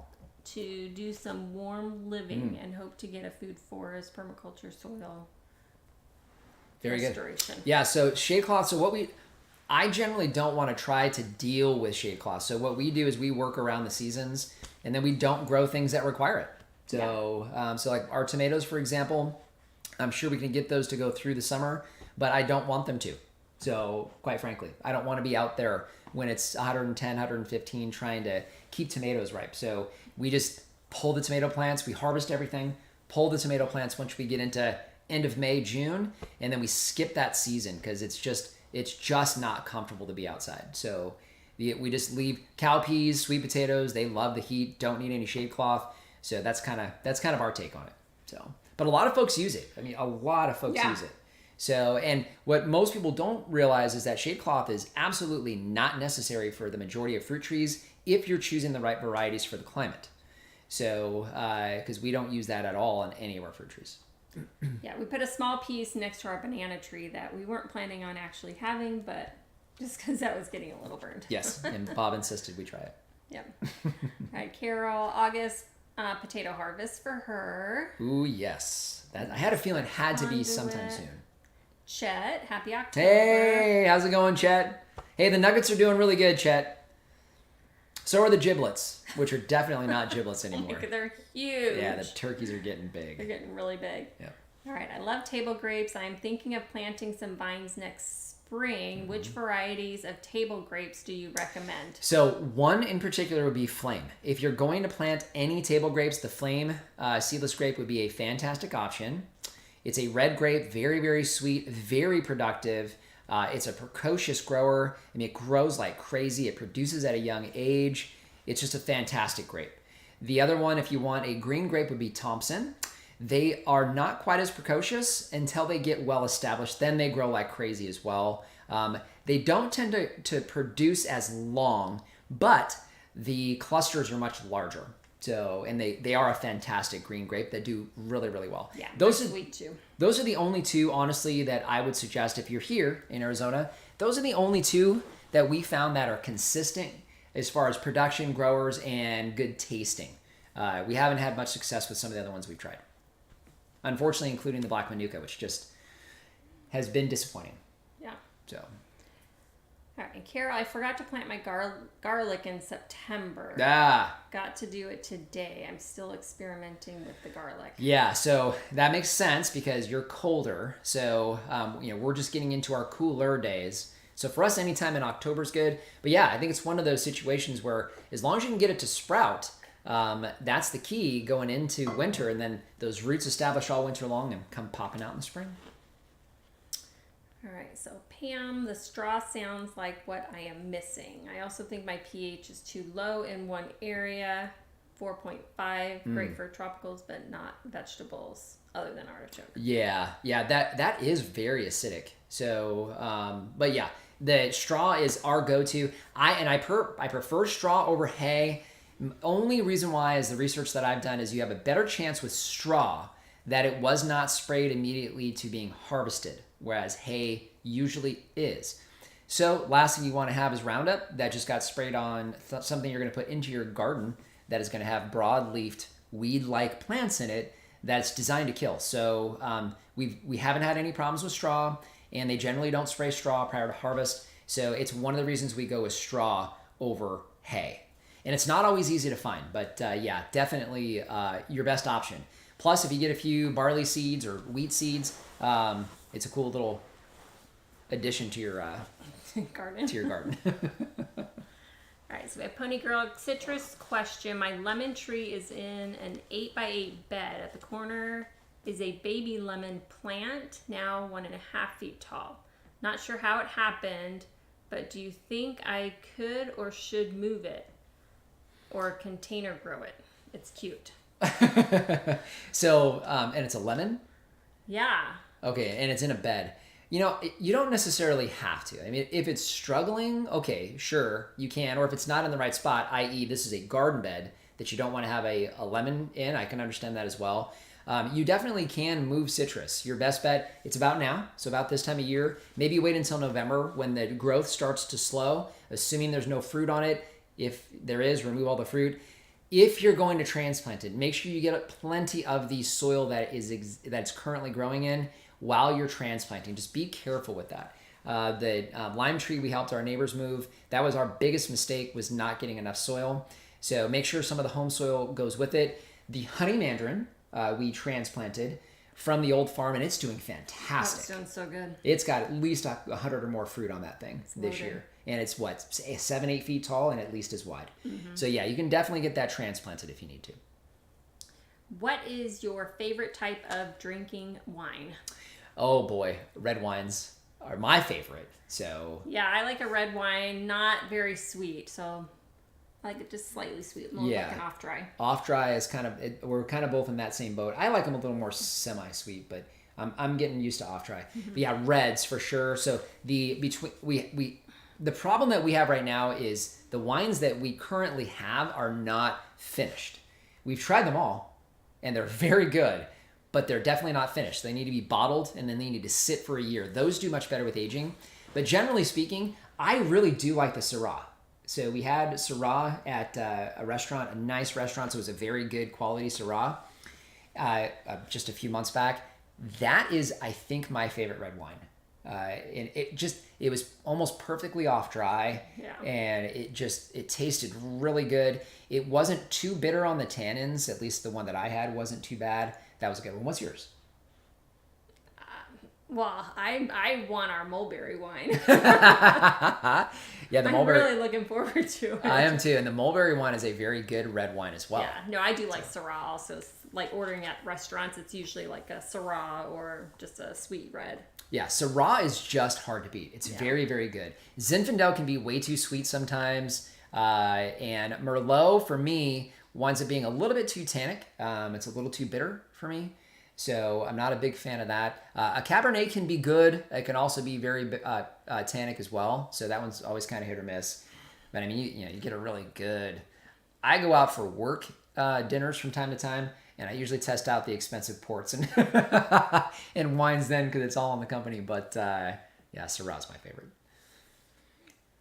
to do some warm living and hope to get a food forest, permaculture, soil Very restoration. Good. Yeah, so shade cloth. So I generally don't want to try to deal with shade cloth. So what we do is we work around the seasons, and then we don't grow things that require it. So, so like our tomatoes, for example, I'm sure we can get those to go through the summer, but I don't want them to. So quite frankly, I don't want to be out there when it's 110, 115 trying to keep tomatoes ripe. So we just pull the tomato plants, we harvest everything, pull the tomato plants once we get into end of May, June, and then we skip that season because it's just not comfortable to be outside. So we just leave cowpeas, sweet potatoes. They love the heat, don't need any shade cloth. So that's kind of our take on it. So, but a lot of folks use it. I mean, a lot of folks use it. So, and what most people don't realize is that shade cloth is absolutely not necessary for the majority of fruit trees if you're choosing the right varieties for the climate. So, because we don't use that at all on any of our fruit trees. Yeah, we put a small piece next to our banana tree that we weren't planning on actually having, but just because that was getting a little burned. Yes, and Bob insisted we try it. Yep. All right, Carol, August potato harvest for her. Ooh, yes. I had a feeling it had to be sometime soon. Chet, happy October. Hey, how's it going, Chet? Hey, the nuggets are doing really good, Chet. So are the giblets, which are definitely not giblets anymore. They're huge. Yeah, the turkeys are getting big. They're getting really big. Yeah. All right, I love table grapes. I'm thinking of planting some vines next spring. Which varieties of table grapes do you recommend? So one in particular would be Flame. If you're going to plant any table grapes, the Flame seedless grape would be a fantastic option. It's a red grape, very, very sweet, very productive. It's a precocious grower. I mean, it grows like crazy. It produces at a young age. It's just a fantastic grape. The other one, if you want a green grape, would be Thompson. They are not quite as precocious until they get well established. Then they grow like crazy as well. They don't tend to produce as long, but the clusters are much larger. So, and they are a fantastic green grape that do really, really well. Yeah, those are sweet too. Those are the only two, honestly, that I would suggest if you're here in Arizona. Those are the only two that we found that are consistent as far as production, growers, and good tasting. We haven't had much success with some of the other ones we've tried. Unfortunately, including the Black Manuka, which just has been disappointing. Yeah. So. All right, Carol, I forgot to plant my garlic in September. Got to do it today. I'm still experimenting with the garlic. Yeah, so that makes sense because you're colder. So, we're just getting into our cooler days. So for us, anytime in October is good. But yeah, I think it's one of those situations where as long as you can get it to sprout, that's the key going into winter, and then those roots establish all winter long and come popping out in the spring. All right, so Pam, the straw sounds like what I am missing. I also think my pH is too low in one area, 4.5, great for tropicals, but not vegetables other than artichoke. Yeah, that is very acidic. So, but yeah, the straw is our go-to. I prefer straw over hay. Only reason why is the research that I've done is you have a better chance with straw that it was not sprayed immediately to being harvested, whereas hay usually is. So last thing you want to have is Roundup that just got sprayed on something you're going to put into your garden that is going to have broad-leafed weed-like plants in it that's designed to kill. So we haven't had any problems with straw, and they generally don't spray straw prior to harvest. So it's one of the reasons we go with straw over hay. And it's not always easy to find, but yeah, definitely your best option. Plus, if you get a few barley seeds or wheat seeds, it's a cool little addition to your garden. All right, so we have Pony Girl citrus question. My lemon tree is in an 8x8 bed. At the corner is a baby lemon plant, now 1.5 feet tall. Not sure how it happened, but do you think I could or should move it or container grow it? It's cute. So, and it's a lemon? Yeah. Okay, and it's in a bed. You don't necessarily have to. I mean, if it's struggling, okay, sure, you can. Or if it's not in the right spot, i.e. this is a garden bed that you don't want to have a lemon in, I can understand that as well. You definitely can move citrus. Your best bet, it's about now, so about this time of year. Maybe wait until November when the growth starts to slow, assuming there's no fruit on it. If there is, remove all the fruit. If you're going to transplant it, make sure you get plenty of the soil that's currently growing in while you're transplanting. Just be careful with that. The lime tree we helped our neighbors move, that was our biggest mistake, was not getting enough soil. So make sure some of the home soil goes with it. The honey mandarin we transplanted from the old farm, and it's doing fantastic. It's doing so good. It's got at least 100 or more fruit on that thing this year. And it's 7-8 feet tall and at least as wide. Mm-hmm. So yeah, you can definitely get that transplanted if you need to. What is your favorite type of drinking wine? Oh boy, red wines are my favorite. So yeah, I like a red wine, not very sweet. So I like it just slightly sweet, more like an off-dry. Off-dry is we're kind of both in that same boat. I like them a little more semi-sweet, but I'm getting used to off-dry. Mm-hmm. But yeah, reds for sure. So the problem that we have right now is the wines that we currently have are not finished. We've tried them all, and they're very good, but they're definitely not finished. They need to be bottled, and then they need to sit for a year. Those do much better with aging. But generally speaking, I really do like the Syrah. So we had Syrah at a restaurant, a nice restaurant, so it was a very good quality Syrah just a few months back. That is, I think, my favorite red wine. And it was almost perfectly off dry, and it tasted really good. It wasn't too bitter on the tannins. At least the one that I had wasn't too bad. That was a good one. What's yours? Well, I want our mulberry wine. Yeah, the I'm mulberry. really looking forward to it. I am too, and the mulberry wine is a very good red wine as well. Yeah, no, I do like Syrah also. Like ordering at restaurants, it's usually like a Syrah or just a sweet red. Yeah, Syrah is just hard to beat. It's very, very good. Zinfandel can be way too sweet sometimes. And Merlot, for me, winds up being a little bit too tannic. It's a little too bitter for me. So I'm not a big fan of that. A Cabernet can be good. It can also be very tannic as well. So that one's always kind of hit or miss. But I mean, you get a really good... I go out for work dinners from time to time, and I usually test out the expensive ports and and wines then because it's all in the company. But yeah, Syrah's my favorite.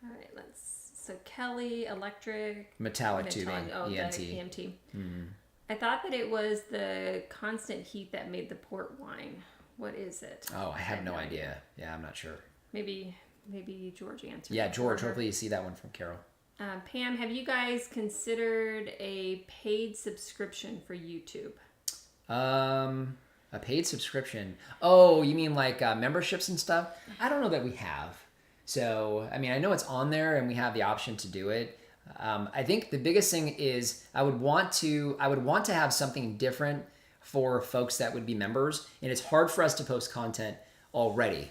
All right, so Kelly, electric... Metallic tubing, oh, EMT. The EMT. I thought that it was the constant heat that made the port wine. What is it? Oh, I have no idea. Yeah, I'm not sure. Maybe George answered. Yeah, George, hopefully you see that one from Carol. Pam, have you guys considered a paid subscription for YouTube? A paid subscription. Oh, you mean like memberships and stuff? I don't know that we have. So, I mean, I know it's on there and we have the option to do it. I think the biggest thing is I would want to have something different for folks that would be members, and it's hard for us to post content already,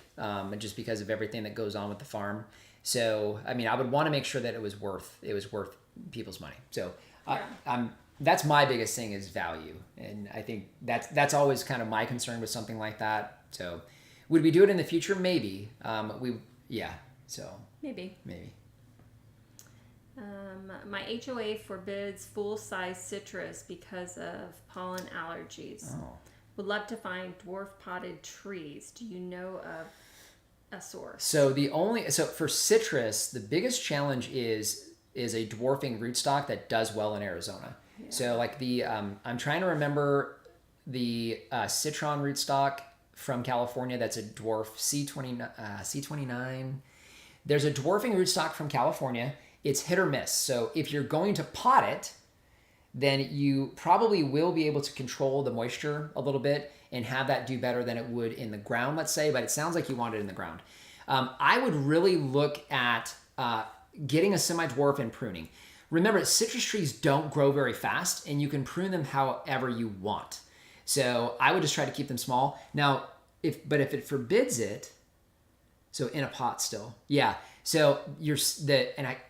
just because of everything that goes on with the farm. So, I mean, I would want to make sure that it was worth people's money. So, that's my biggest thing is value, and I think that's always kind of my concern with something like that. So, would we do it in the future? Maybe. So Maybe. My HOA forbids full-size citrus because of pollen allergies. Oh. Would love to find dwarf potted trees. Do you know of a source? So for citrus, the biggest challenge is a dwarfing rootstock that does well in Arizona. Yeah. So like I'm trying to remember the citron rootstock from California that's a dwarf C29. There's a dwarfing rootstock from California. It's hit or miss. So if you're going to pot it, then you probably will be able to control the moisture a little bit and have that do better than it would in the ground, let's say, but it sounds like you want it in the ground. I would really look at getting a semi-dwarf and pruning. Remember, citrus trees don't grow very fast, and you can prune them however you want. So I would just try to keep them small. Now, if it forbids it, so in a pot still, yeah. So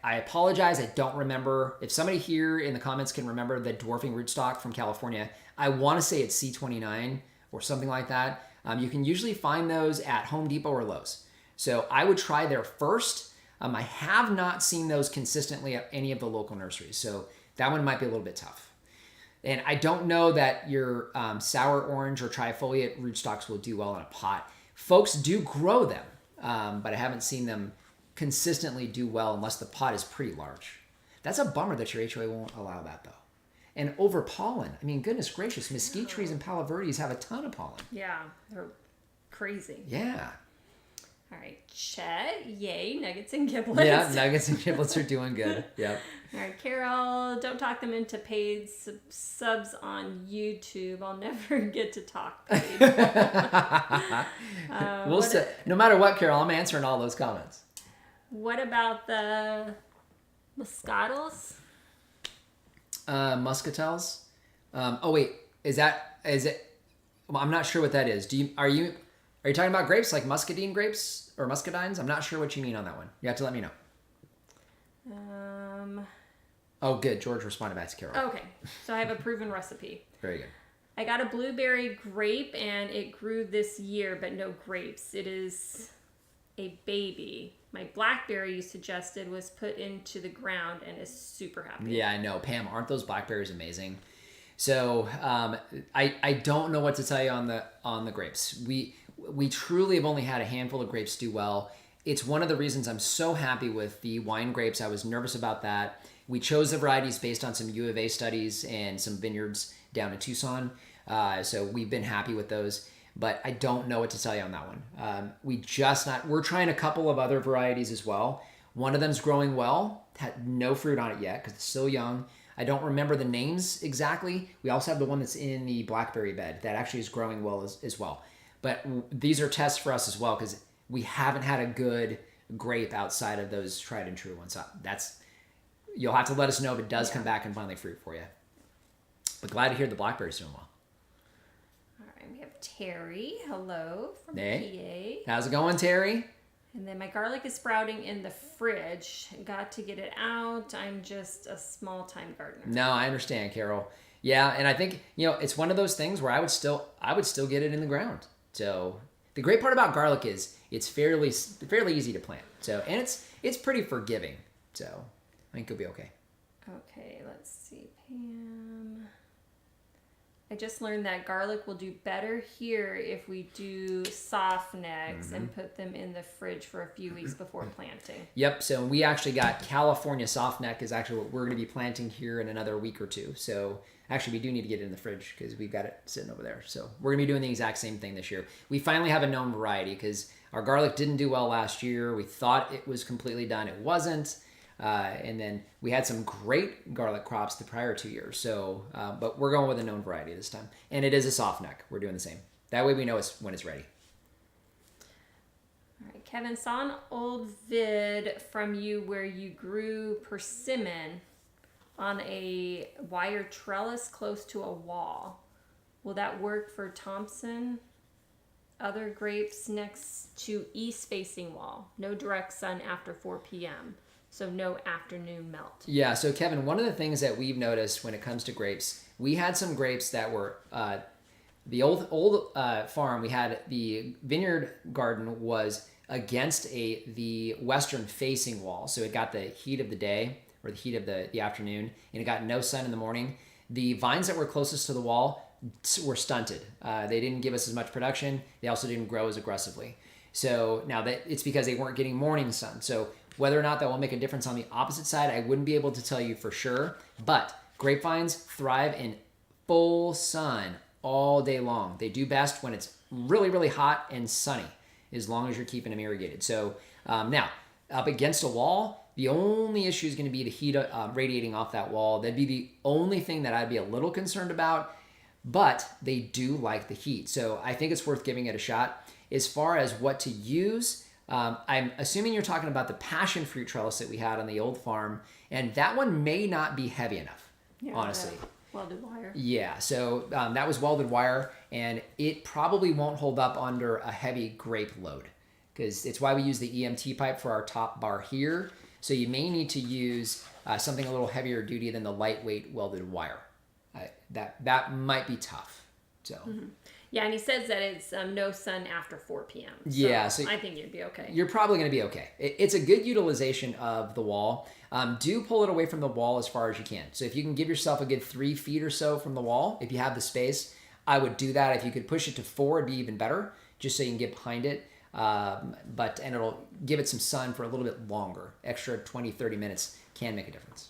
I apologize, I don't remember. If somebody here in the comments can remember the dwarfing rootstock from California, I want to say it's C29 or something like that. You can usually find those at Home Depot or Lowe's. So I would try there first. I have not seen those consistently at any of the local nurseries, so that one might be a little bit tough. And I don't know that your sour orange or trifoliate rootstocks will do well in a pot. Folks do grow them, but I haven't seen them consistently do well unless the pot is pretty large. That's a bummer that your HOA won't allow that though. And over pollen, I mean, goodness gracious, mesquite trees and palo verdes have a ton of pollen. Yeah, they're crazy. Yeah. All right, Chet, yay, nuggets and giblets. Yeah, nuggets and giblets are doing good. Yep. All right, Carol, don't talk them into paid subs on YouTube. I'll never get to talk paid. No matter what, Carol, I'm answering all those comments. What about the muscatels? Muscatels? Oh wait, is it? Well, I'm not sure what that is. Are you talking about grapes like muscadine grapes or muscadines? I'm not sure what you mean on that one. You have to let me know. Oh, good. George responded back to Carol. Okay, so I have a proven recipe. Very good. I got a blueberry grape and it grew this year, but no grapes. It is a baby. My blackberry you suggested was put into the ground and is super happy. Yeah, I know. Pam, aren't those blackberries amazing? So I don't know what to tell you on the grapes. We truly have only had a handful of grapes do well. It's one of the reasons I'm so happy with the wine grapes. I was nervous about that. We chose the varieties based on some U of A studies and some vineyards down in Tucson. So we've been happy with those. But I don't know what to tell you on that one. We're trying a couple of other varieties as well. One of them's growing well, had no fruit on it yet because it's still young. I don't remember the names exactly. We also have the one that's in the blackberry bed that actually is growing well as well. But these are tests for us as well because we haven't had a good grape outside of those tried and true ones. So you'll have to let us know if it does come back and finally fruit for you. But glad to hear the blackberries doing well. All right, we have Terry. Hello from Hey. PA. How's it going, Terry? And then my garlic is sprouting in the fridge. Got to get it out. I'm just a small-time gardener. No, I understand, Carol. Yeah, and I think, it's one of those things where I would still get it in the ground. So the great part about garlic is it's fairly easy to plant. So, and it's pretty forgiving. So I think it'll be okay. Okay, let's see, Pam. I just learned that garlic will do better here if we do soft necks and put them in the fridge for a few weeks before planting. Yep, so we actually got California soft neck is actually what we're going to be planting here in another week or two. So actually we do need to get it in the fridge because we've got it sitting over there. So we're going to be doing the exact same thing this year. We finally have a known variety because our garlic didn't do well last year. We thought it was completely done. It wasn't. And then we had some great garlic crops the prior 2 years. So, but we're going with a known variety this time. And it is a soft neck. We're doing the same. That way we know when it's ready. All right, Kevin, saw an old vid from you where you grew persimmon on a wire trellis close to a wall. Will that work for Thompson? Other grapes next to east-facing wall. No direct sun after 4 p.m., so no afternoon melt. Yeah, so Kevin, one of the things that we've noticed when it comes to grapes, we had some grapes that were, the old farm, we had the Vineyard Garden was against the western facing wall. So it got the heat of the day or the heat of the afternoon, and it got no sun in the morning. The vines that were closest to the wall were stunted. They didn't give us as much production. They also didn't grow as aggressively. So now that it's because they weren't getting morning sun. So whether or not that will make a difference on the opposite side, I wouldn't be able to tell you for sure. But grapevines thrive in full sun all day long. They do best when it's really, really hot and sunny, as long as you're keeping them irrigated. So now, up against a wall, the only issue is going to be the heat radiating off that wall. That'd be the only thing that I'd be a little concerned about. But they do like the heat. So I think it's worth giving it a shot. As far as what to use, I'm assuming you're talking about the passion fruit trellis that we had on the old farm, and that one may not be heavy enough, honestly. Welded wire. Yeah, so that was welded wire, and it probably won't hold up under a heavy grape load, because it's why we use the EMT pipe for our top bar here. So you may need to use something a little heavier duty than the lightweight welded wire. That might be tough. So. Mm-hmm. Yeah, and he says that it's no sun after 4 p.m. So yeah, so I think you'd be okay. You're probably going to be okay. It's a good utilization of the wall. Do pull it away from the wall as far as you can. So if you can give yourself a good 3 feet or so from the wall, if you have the space, I would do that. If you could push it to 4, it'd be even better, just so you can get behind it. And it'll give it some sun for a little bit longer. Extra 20, 30 minutes can make a difference.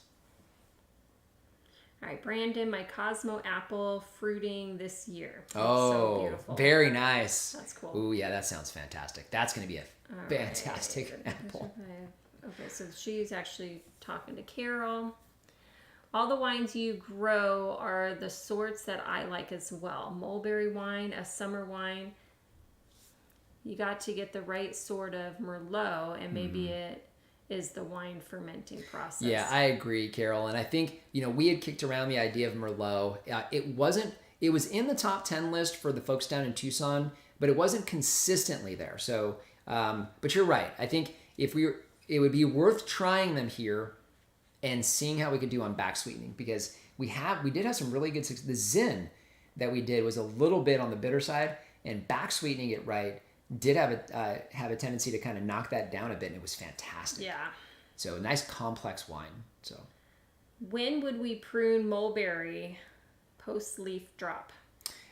All right, Brandon, my Cosmo apple fruiting this year. It's oh, so beautiful. Very nice. That's cool. Ooh, yeah, that sounds fantastic. That's going to be a fantastic apple. Okay, so she's actually talking to Carol. All the wines you grow are the sorts that I like as well. Mulberry wine, a summer wine. You got to get the right sort of Merlot, and maybe it is the wine fermenting process. Yeah, I agree, Carol. And I think, we had kicked around the idea of Merlot. It was in the top 10 list for the folks down in Tucson, but it wasn't consistently there. So, but you're right. I think it would be worth trying them here and seeing how we could do on back sweetening, because we did have some really good success. The Zin that we did was a little bit on the bitter side, and back sweetening it right did have a tendency to kind of knock that down a bit, and it was fantastic. Yeah. So a nice complex wine. So when would we prune mulberry post leaf drop?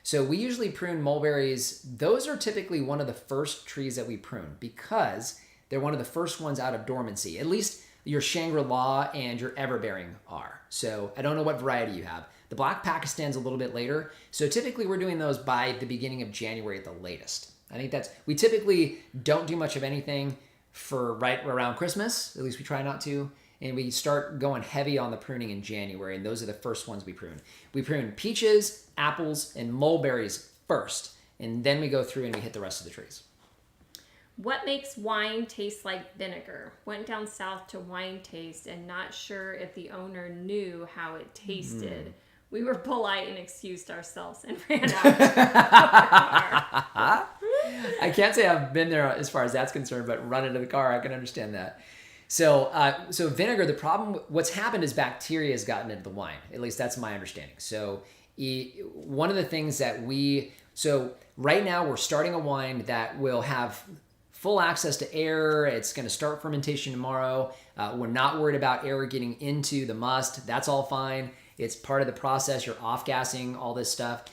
So we usually prune mulberries. Those are typically one of the first trees that we prune because they're one of the first ones out of dormancy. At least your Shangri-La and your Everbearing are. So I don't know what variety you have. The Black Pakistan's a little bit later. So typically we're doing those by the beginning of January at the latest. I think we typically don't do much of anything for right around Christmas. At least we try not to. And we start going heavy on the pruning in January. And those are the first ones we prune. We prune peaches, apples, and mulberries first. and then we go through and we hit the rest of the trees. What makes wine taste like vinegar? Went down south to wine taste and not sure if the owner knew how it tasted. We were polite and excused ourselves and ran out. I can't say I've been there as far as that's concerned, but run into the car, I can understand that. So vinegar, the problem, what's happened is bacteria has gotten into the wine. At least that's my understanding. So one of the things that right now we're starting a wine that will have full access to air. It's going to start fermentation tomorrow. We're not worried about air getting into the must. That's all fine. It's part of the process. You're off-gassing all this stuff.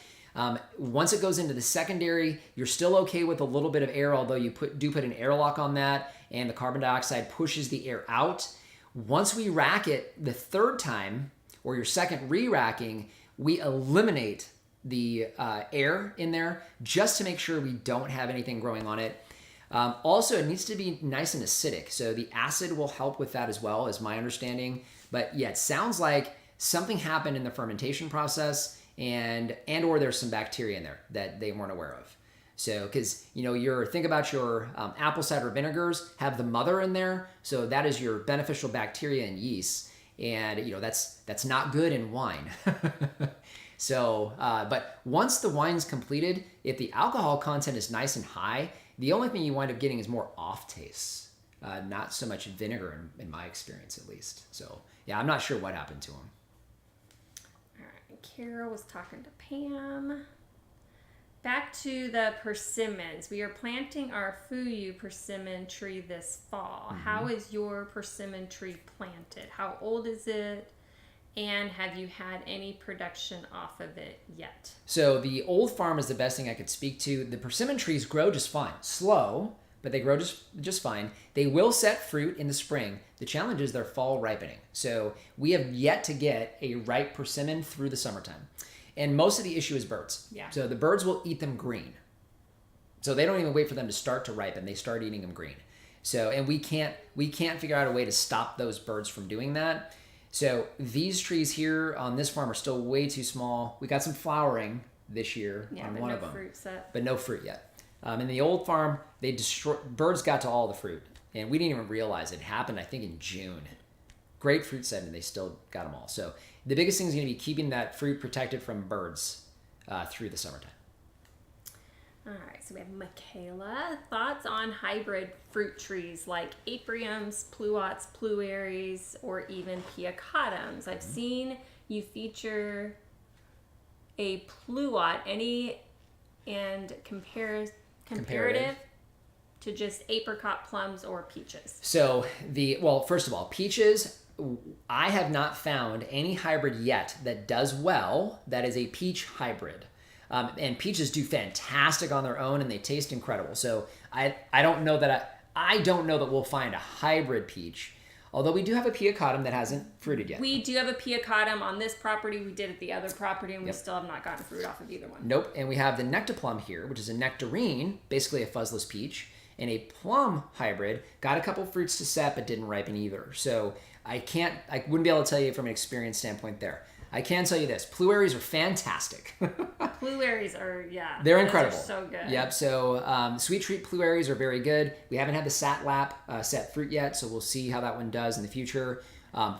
Once it goes into the secondary, you're still okay with a little bit of air, although you do put an airlock on that, and the carbon dioxide pushes the air out. Once we rack it the third time, or your second re-racking, we eliminate the air in there just to make sure we don't have anything growing on it. Also, it needs to be nice and acidic, so the acid will help with that as well, is my understanding. But yeah, it sounds like something happened in the fermentation process, and or there's some bacteria in there that they weren't aware of. So, because think about your apple cider vinegars have the mother in there, so that is your beneficial bacteria and yeast, and that's not good in wine. So, but once the wine's completed, if the alcohol content is nice and high, the only thing you wind up getting is more off tastes, not so much vinegar in my experience, at least. So yeah, I'm not sure what happened to him. All right, Carol was talking to Pam. Back to the persimmons. We are planting our Fuyu persimmon tree this fall. Mm-hmm. How is your persimmon tree planted? How old is it? And have you had any production off of it yet? So the old farm is the best thing I could speak to. The persimmon trees grow just fine. Slow, but they grow just fine. They will set fruit in the spring. The challenge is their fall ripening. So we have yet to get a ripe persimmon through the summertime. And most of the issue is birds. Yeah. So the birds will eat them green. So they don't even wait for them to start to ripen. They start eating them green. So, and we can't figure out a way to stop those birds from doing that. So these trees here on this farm are still way too small. We got some flowering this year on one of them, but no fruit yet. In the old farm, birds got to all the fruit, and we didn't even realize it happened. I think in June. Great fruit set, and they still got them all. So the biggest thing is going to be keeping that fruit protected from birds through the summertime. All right, so we have Michaela. Thoughts on hybrid fruit trees like apriums, pluots, pluaries, or even piacatums? I've seen you feature a pluot, and comparative to just apricot, plums, or peaches. So first of all, peaches, I have not found any hybrid yet that does well that is a peach hybrid. And peaches do fantastic on their own, and they taste incredible. So I don't know that we'll find a hybrid peach, although we do have a piacatum that hasn't fruited yet. We do have a piacatum on this property. We did at the other property, and we still have not gotten fruit off of either one. Nope. And we have the Nectar Plum here, which is a nectarine, basically a fuzzless peach, and a plum hybrid. Got a couple fruits to set, but didn't ripen either. So I wouldn't be able to tell you from an experience standpoint there. I can tell you this: pluaries are fantastic. Pluaries are, yeah. They're incredible. Those are so good. Yep. So sweet treat pluaries are very good. We haven't had the Satlap set fruit yet, so we'll see how that one does in the future.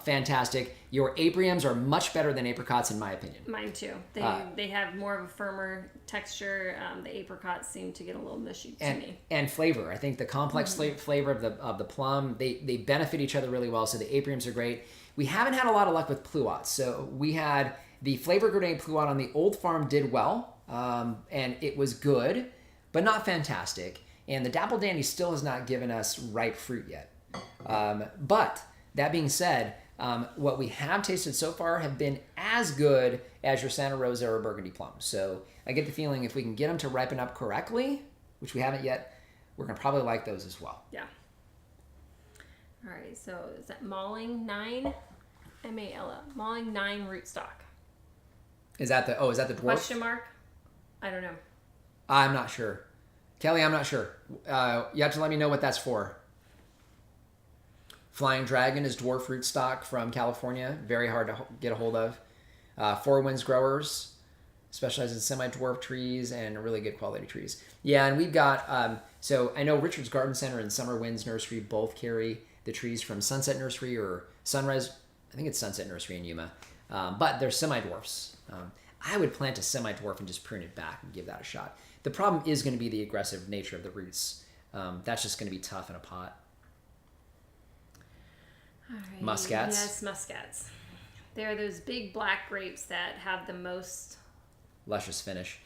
Fantastic. Your apriums are much better than apricots, in my opinion. Mine too. They have more of a firmer texture. The apricots seem to get a little mushy to me. And flavor. I think the complex flavor of the plum, they benefit each other really well. So the apriums are great. We haven't had a lot of luck with pluots. So we had the flavor grenade pluot on the old farm did well, and it was good, but not fantastic. And the Dapple Dandy still has not given us ripe fruit yet. But that being said, what we have tasted so far have been as good as your Santa Rosa or Burgundy plum. So I get the feeling if we can get them to ripen up correctly, which we haven't yet, we're going to probably like those as well. Yeah. All right, so is that Malling 9? M-A-L-L. Malling 9 rootstock. Is that the dwarf? Question mark? I don't know. I'm not sure. Kelly, I'm not sure. You have to let me know what that's for. Flying Dragon is dwarf rootstock from California. Very hard to get a hold of. Four Winds Growers specializes in semi-dwarf trees and really good quality trees. Yeah, and we've got, so I know Richard's Garden Center and Summer Winds Nursery both carry the trees from Sunset Nursery or Sunrise, I think it's Sunset Nursery in Yuma, but they're semi-dwarfs. I would plant a semi-dwarf and just prune it back and give that a shot. The problem is going to be the aggressive nature of the roots. That's just going to be tough in a pot. All right. Muscats? Yes, muscats. They're those big black grapes that have the most luscious finish.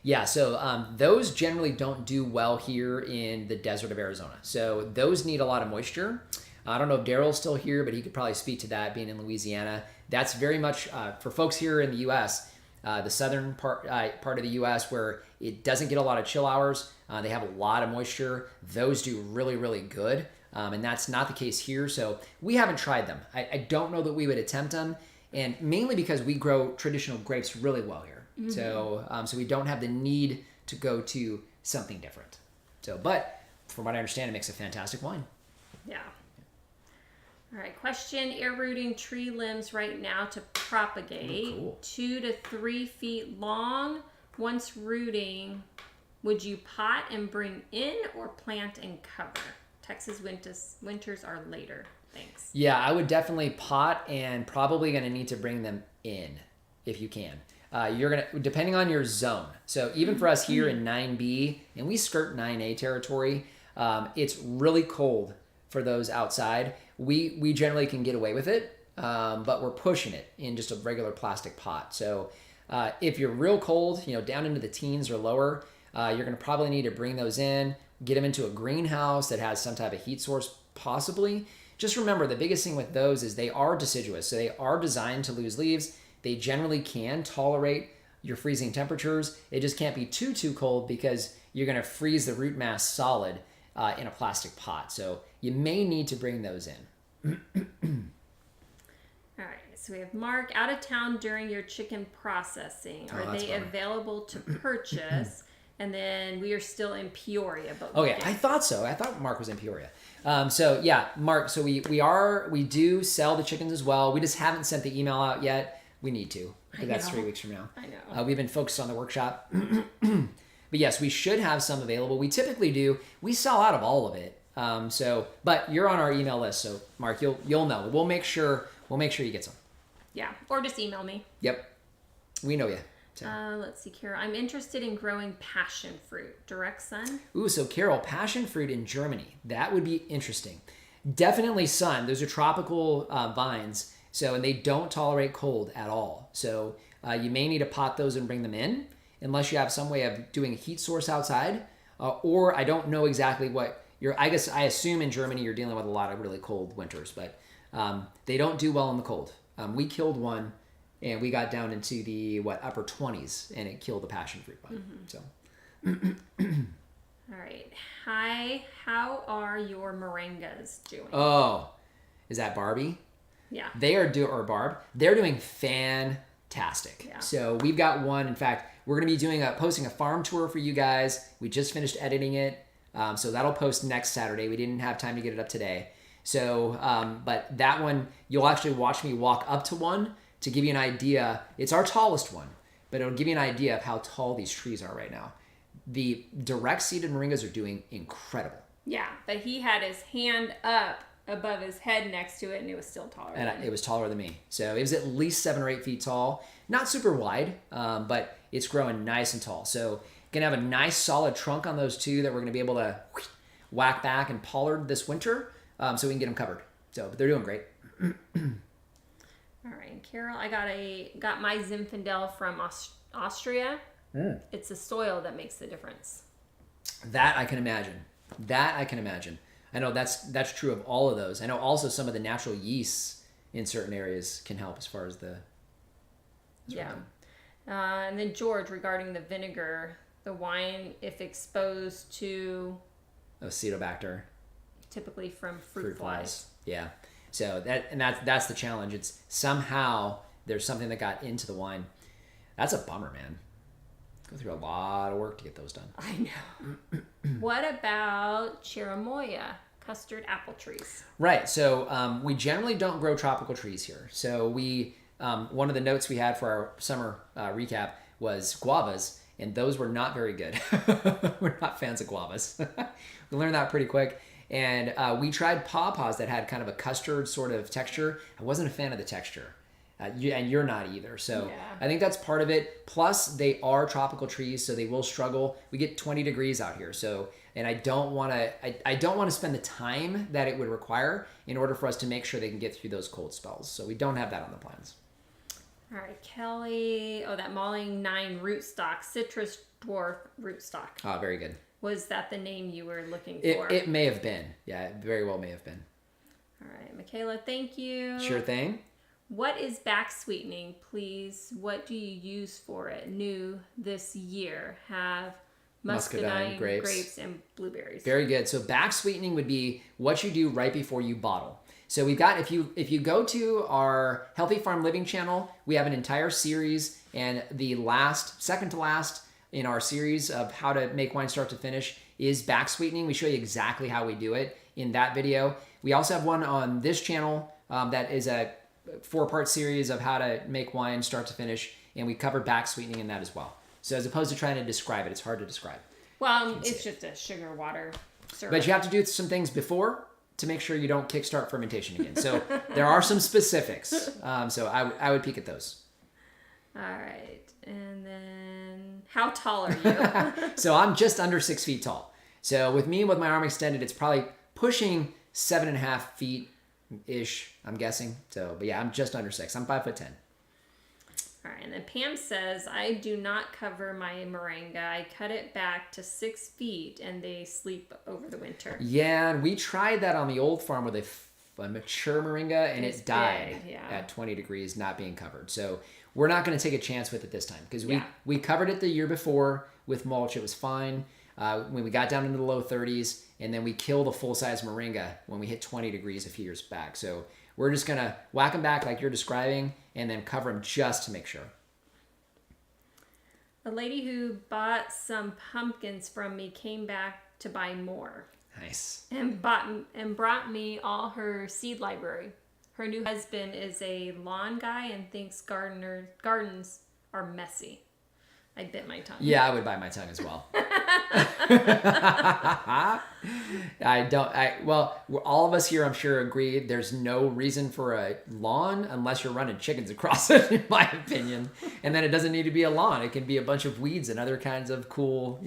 Yeah, so those generally don't do well here in the desert of Arizona. So those need a lot of moisture. I don't know if Daryl's still here, but he could probably speak to that being in Louisiana. That's very much for folks here in the U.S., the southern part of the U.S. where it doesn't get a lot of chill hours. They have a lot of moisture. Those do really, really good. And that's not the case here. So we haven't tried them. I don't know that we would attempt them. And mainly because we grow traditional grapes really well here. Mm-hmm. So we don't have the need to go to something different. So, but from what I understand, it makes a fantastic wine. Yeah. All right. Question: air rooting tree limbs right now to propagate. Ooh, cool. 2 to 3 feet long. Once rooting, would you pot and bring in or plant and cover? Texas winters are later. Thanks. Yeah, I would definitely pot and probably going to need to bring them in if you can. You're going to, depending on your zone. So even for us here in 9B, and we skirt 9A territory, it's really cold for those outside. We generally can get away with it, but we're pushing it in just a regular plastic pot. So if you're real cold, down into the teens or lower, you're going to probably need to bring those in, get them into a greenhouse that has some type of heat source possibly. Just remember, the biggest thing with those is they are deciduous. So they are designed to lose leaves. They generally can tolerate your freezing temperatures. It just can't be too cold because you're going to freeze the root mass solid in a plastic pot. So you may need to bring those in. All right. So we have Mark, out of town during your chicken processing. Are they available to purchase? And then we are still in Peoria. But okay, I thought so. I thought Mark was in Peoria. So yeah, Mark. So we do sell the chickens as well. We just haven't sent the email out yet. We need to. That's 3 weeks from now. I know. We've been focused on the workshop. But yes, we should have some available. We typically do. We sell out of all of it. But you're on our email list, so Mark, you'll know. We'll make sure you get some. Yeah, or just email me. Yep, we know you. Let's see, Carol. I'm interested in growing passion fruit. Direct sun? Ooh, so Carol, passion fruit in Germany. That would be interesting. Definitely sun. Those are tropical vines, and they don't tolerate cold at all. So you may need to pot those and bring them in, unless you have some way of doing a heat source outside. Or I don't know exactly what I assume in Germany you're dealing with a lot of really cold winters, but they don't do well in the cold. We killed one. And we got down into the upper 20s, and it killed the passion fruit vine. Mm-hmm. So, all right. Hi. How are your moringas doing? Oh, is that Barbie? Yeah. They are or Barb. They're doing fantastic. Yeah. So we've got one. In fact, we're going to be posting a farm tour for you guys. We just finished editing it, so that'll post next Saturday. We didn't have time to get it up today. So, but that one, you'll actually watch me walk up to one. To give you an idea, it's our tallest one, but it'll give you an idea of how tall these trees are right now. The direct seeded moringas are doing incredible. Yeah, but he had his hand up above his head next to it, and it was still taller. And it was taller than me. So it was at least 7 or 8 feet tall. Not super wide, but it's growing nice and tall. So gonna have a nice solid trunk on those two that we're gonna be able to whack back and pollard this winter, so we can get them covered. So, but they're doing great. All right, Carol, I got my Zinfandel from Austria. It's the soil that makes the difference. That I can imagine. I know that's true of all of those. I know also some of the natural yeasts in certain areas can help as far as the. Yeah. And then George, regarding the vinegar, the wine, if exposed to. Acetobacter. Typically from fruit flies. Yeah. So that's the challenge. It's somehow there's something that got into the wine. That's a bummer, man. Go through a lot of work to get those done. I know. What about cherimoya, custard apple trees? Right. So we generally don't grow tropical trees here. So we one of the notes we had for our summer recap was guavas, and those were not very good. We're not fans of guavas. We learned that pretty quick. And we tried pawpaws that had kind of a custard sort of texture. I wasn't a fan of the texture. And you're not either. So I think that's part of it. Plus, they are tropical trees, so they will struggle. We get 20 degrees out here. So, and I don't want to spend the time that it would require in order for us to make sure they can get through those cold spells. So we don't have that on the plans. All right, Kelly. Oh, that Malling 9 rootstock, citrus dwarf rootstock. Oh, very good. Was that the name you were looking for? It may have been. Yeah, it very well may have been. All right, Michaela, thank you. Sure thing. What is back sweetening, please? What do you use for it? New this year. Have muscadine, grapes, and blueberries. Very good. So back sweetening would be what you do right before you bottle. So we've got, if you go to our Healthy Farm Living channel, we have an entire series, and the second to last in our series of how to make wine start to finish is back sweetening. We show you exactly how we do it in that video. We also have one on this channel that is a 4-part series of how to make wine start to finish, and we cover back sweetening in that as well. So as opposed to trying to describe it, it's hard to describe. Well, it's just a sugar water syrup. But you have to do some things before to make sure you don't kickstart fermentation again. So there are some specifics. So I would peek at those. All right. And then how tall are you? So I'm just under 6 feet tall. So with me, with my arm extended, it's probably pushing 7.5 feet ish, I'm guessing. So, but yeah, I'm just under 6. I'm 5'10". All right, and then Pam says, I do not cover my moringa. I cut it back to 6 feet, and they sleep over the winter. Yeah, and we tried that on the old farm with a mature moringa, and it died at 20 degrees, not being covered. So we're not going to take a chance with it this time, because we covered it the year before with mulch. It was fine. When we got down into the low 30s, and then we killed a full-size moringa when we hit 20 degrees a few years back. So we're just going to whack them back like you're describing, and then cover them just to make sure. A lady who bought some pumpkins from me came back to buy more. Nice. And brought me all her seed library. Her new husband is a lawn guy and thinks gardens are messy. I bit my tongue. Yeah, I would bite my tongue as well. Well, all of us here, I'm sure, agree there's no reason for a lawn unless you're running chickens across it, in my opinion. And then it doesn't need to be a lawn. It can be a bunch of weeds and other kinds of cool,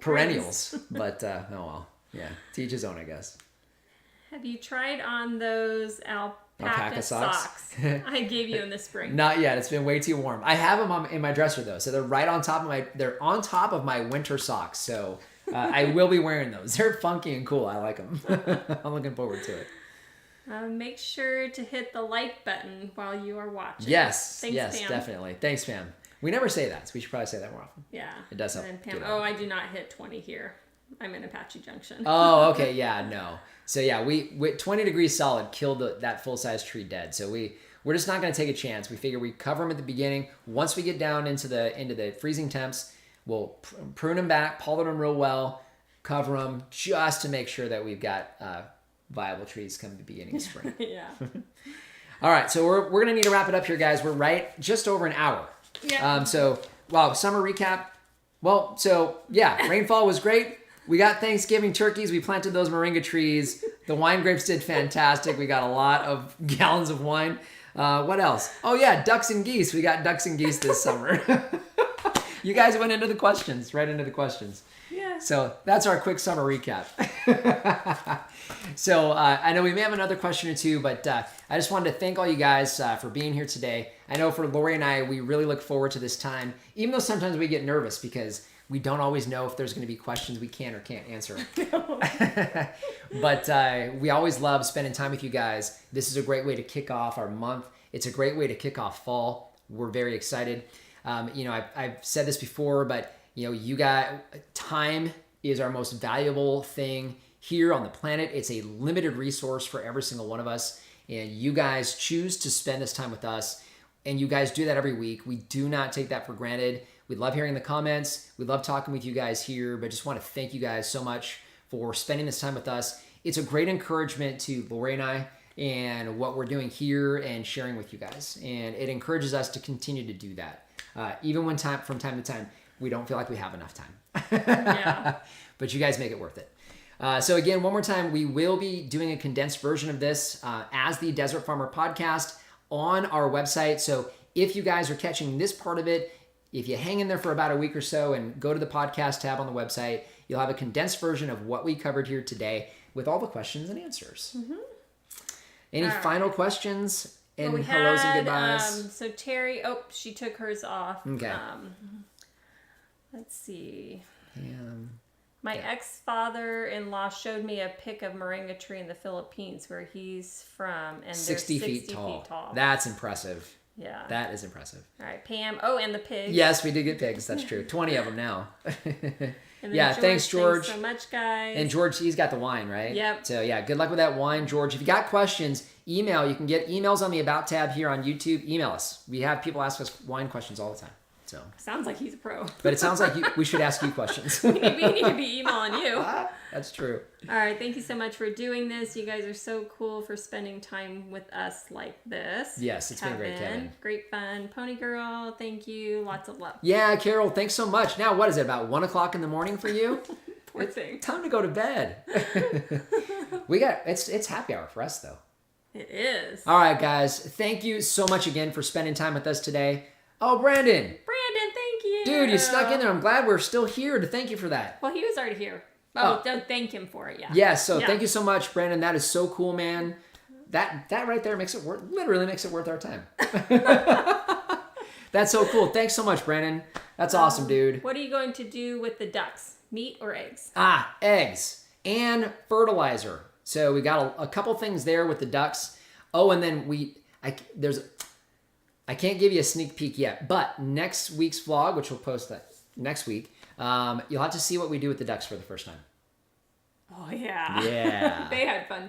perennials. But, oh well. Yeah, to each his own, I guess. Have you tried on those alpaca socks I gave you in the spring? Not yet. It's been way too warm. I have them in my dresser though, so they're right on top of they're on top of my winter socks. So I will be wearing those. They're funky and cool. I like them. I'm looking forward to it. Make sure to hit the like button while you are watching. Yes, Thanks, Pam. Definitely. Thanks, Pam. We never say that, so we should probably say that more often. Yeah. It does help. And Pam, I do not hit 20 here. I'm in Apache Junction. Oh, okay. Yeah, no. So yeah, we 20 degrees solid killed that full-size tree dead. So we're just not going to take a chance. We figure we cover them at the beginning. Once we get down into the freezing temps, we'll prune them back, pollen them real well, cover them just to make sure that we've got viable trees come at the beginning of spring. Yeah. All right, so we're going to need to wrap it up here, guys. We're right just over an hour. Yeah. Summer recap. Well, so yeah, rainfall was great. We got Thanksgiving turkeys. We planted those moringa trees. The wine grapes did fantastic. We got a lot of gallons of wine. What else? Oh yeah, ducks and geese. We got ducks and geese this summer. You guys went into the questions, right into the questions. Yeah. So that's our quick summer recap. So I know we may have another question or two, but I just wanted to thank all you guys for being here today. I know for Lori and I, we really look forward to this time, even though sometimes we get nervous because we don't always know if there's going to be questions we can or can't answer. But we always love spending time with you guys. This is a great way to kick off our month. It's a great way to kick off fall. We're very excited. I've said this before, but you guys, time is our most valuable thing here on the planet. It's a limited resource for every single one of us. And you guys choose to spend this time with us. And you guys do that every week. We do not take that for granted. We love hearing the comments. We love talking with you guys here, but just want to thank you guys so much for spending this time with us. It's a great encouragement to Lori and I and what we're doing here and sharing with you guys. And it encourages us to continue to do that. Even from time to time, we don't feel like we have enough time. Yeah. But you guys make it worth it. So again, one more time, we will be doing a condensed version of this as the Desert Farmer podcast on our website. So if you guys are catching this part of it, if you hang in there for about a week or so and go to the podcast tab on the website, you'll have a condensed version of what we covered here today with all the questions and answers. Mm-hmm. Any final questions and hellos and goodbyes? So Terry, she took hers off. Okay. Let's see. My ex-father-in-law showed me a pic of moringa tree in the Philippines where he's from, and 60 they're feet tall. tall. That's impressive. Yeah. That is impressive. All right, Pam. Oh, and the pigs. Yes, we did get pigs. That's true. 20 of them now. And then yeah, thanks, George. Thanks so much, guys. And George, he's got the wine, right? Yep. So yeah, good luck with that wine, George. If you got questions, email. You can get emails on the About tab here on YouTube. Email us. We have people ask us wine questions all the time. So sounds like he's a pro. But it sounds like we should ask you questions. we need to be emailing you. That's true. All right, thank you so much for doing this. You guys are so cool for spending time with us like this. Yes, it's been great, Kevin. Great fun. Pony Girl, thank you. Lots of love. Yeah, Carol, thanks so much. Now, what is it, about 1 o'clock in the morning for you? Poor thing. Time to go to bed. It's happy hour for us, though. It is. All right, guys. Thank you so much again for spending time with us today. Oh, Brandon. Thank you. Dude, you snuck in there. I'm glad we're still here to thank you for that. Well, he was already here. Oh, don't thank him for it, yeah. Yes, so thank you so much, Brandon. That is so cool, man. That right there literally makes it worth our time. That's so cool. Thanks so much, Brandon. That's awesome, dude. What are you going to do with the ducks? Meat or eggs? Eggs and fertilizer. So we got a couple things there with the ducks. Oh, and then I can't give you a sneak peek yet, but next week's vlog, which we'll post that next week, you'll have to see what we do with the ducks for the first time. Oh, yeah. Yeah. They had fun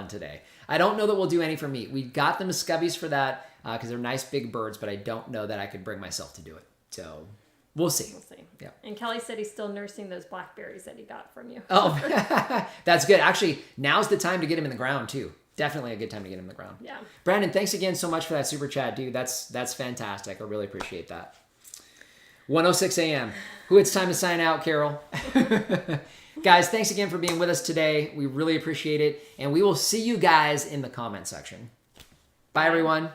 today. I don't know that we'll do any for meat. We got the muscovies for that because they're nice big birds, but I don't know that I could bring myself to do it. So we'll see. Yeah. And Kelly said he's still nursing those blackberries that he got from you. Oh, that's good. Actually, now's the time to get him in the ground, too. Definitely a good time to get him in the ground. Yeah. Brandon, thanks again so much for that super chat, dude. That's fantastic. I really appreciate that. 1:06 a.m. It's time to sign out, Carol. Guys, thanks again for being with us today. We really appreciate it. And we will see you guys in the comment section. Bye, everyone.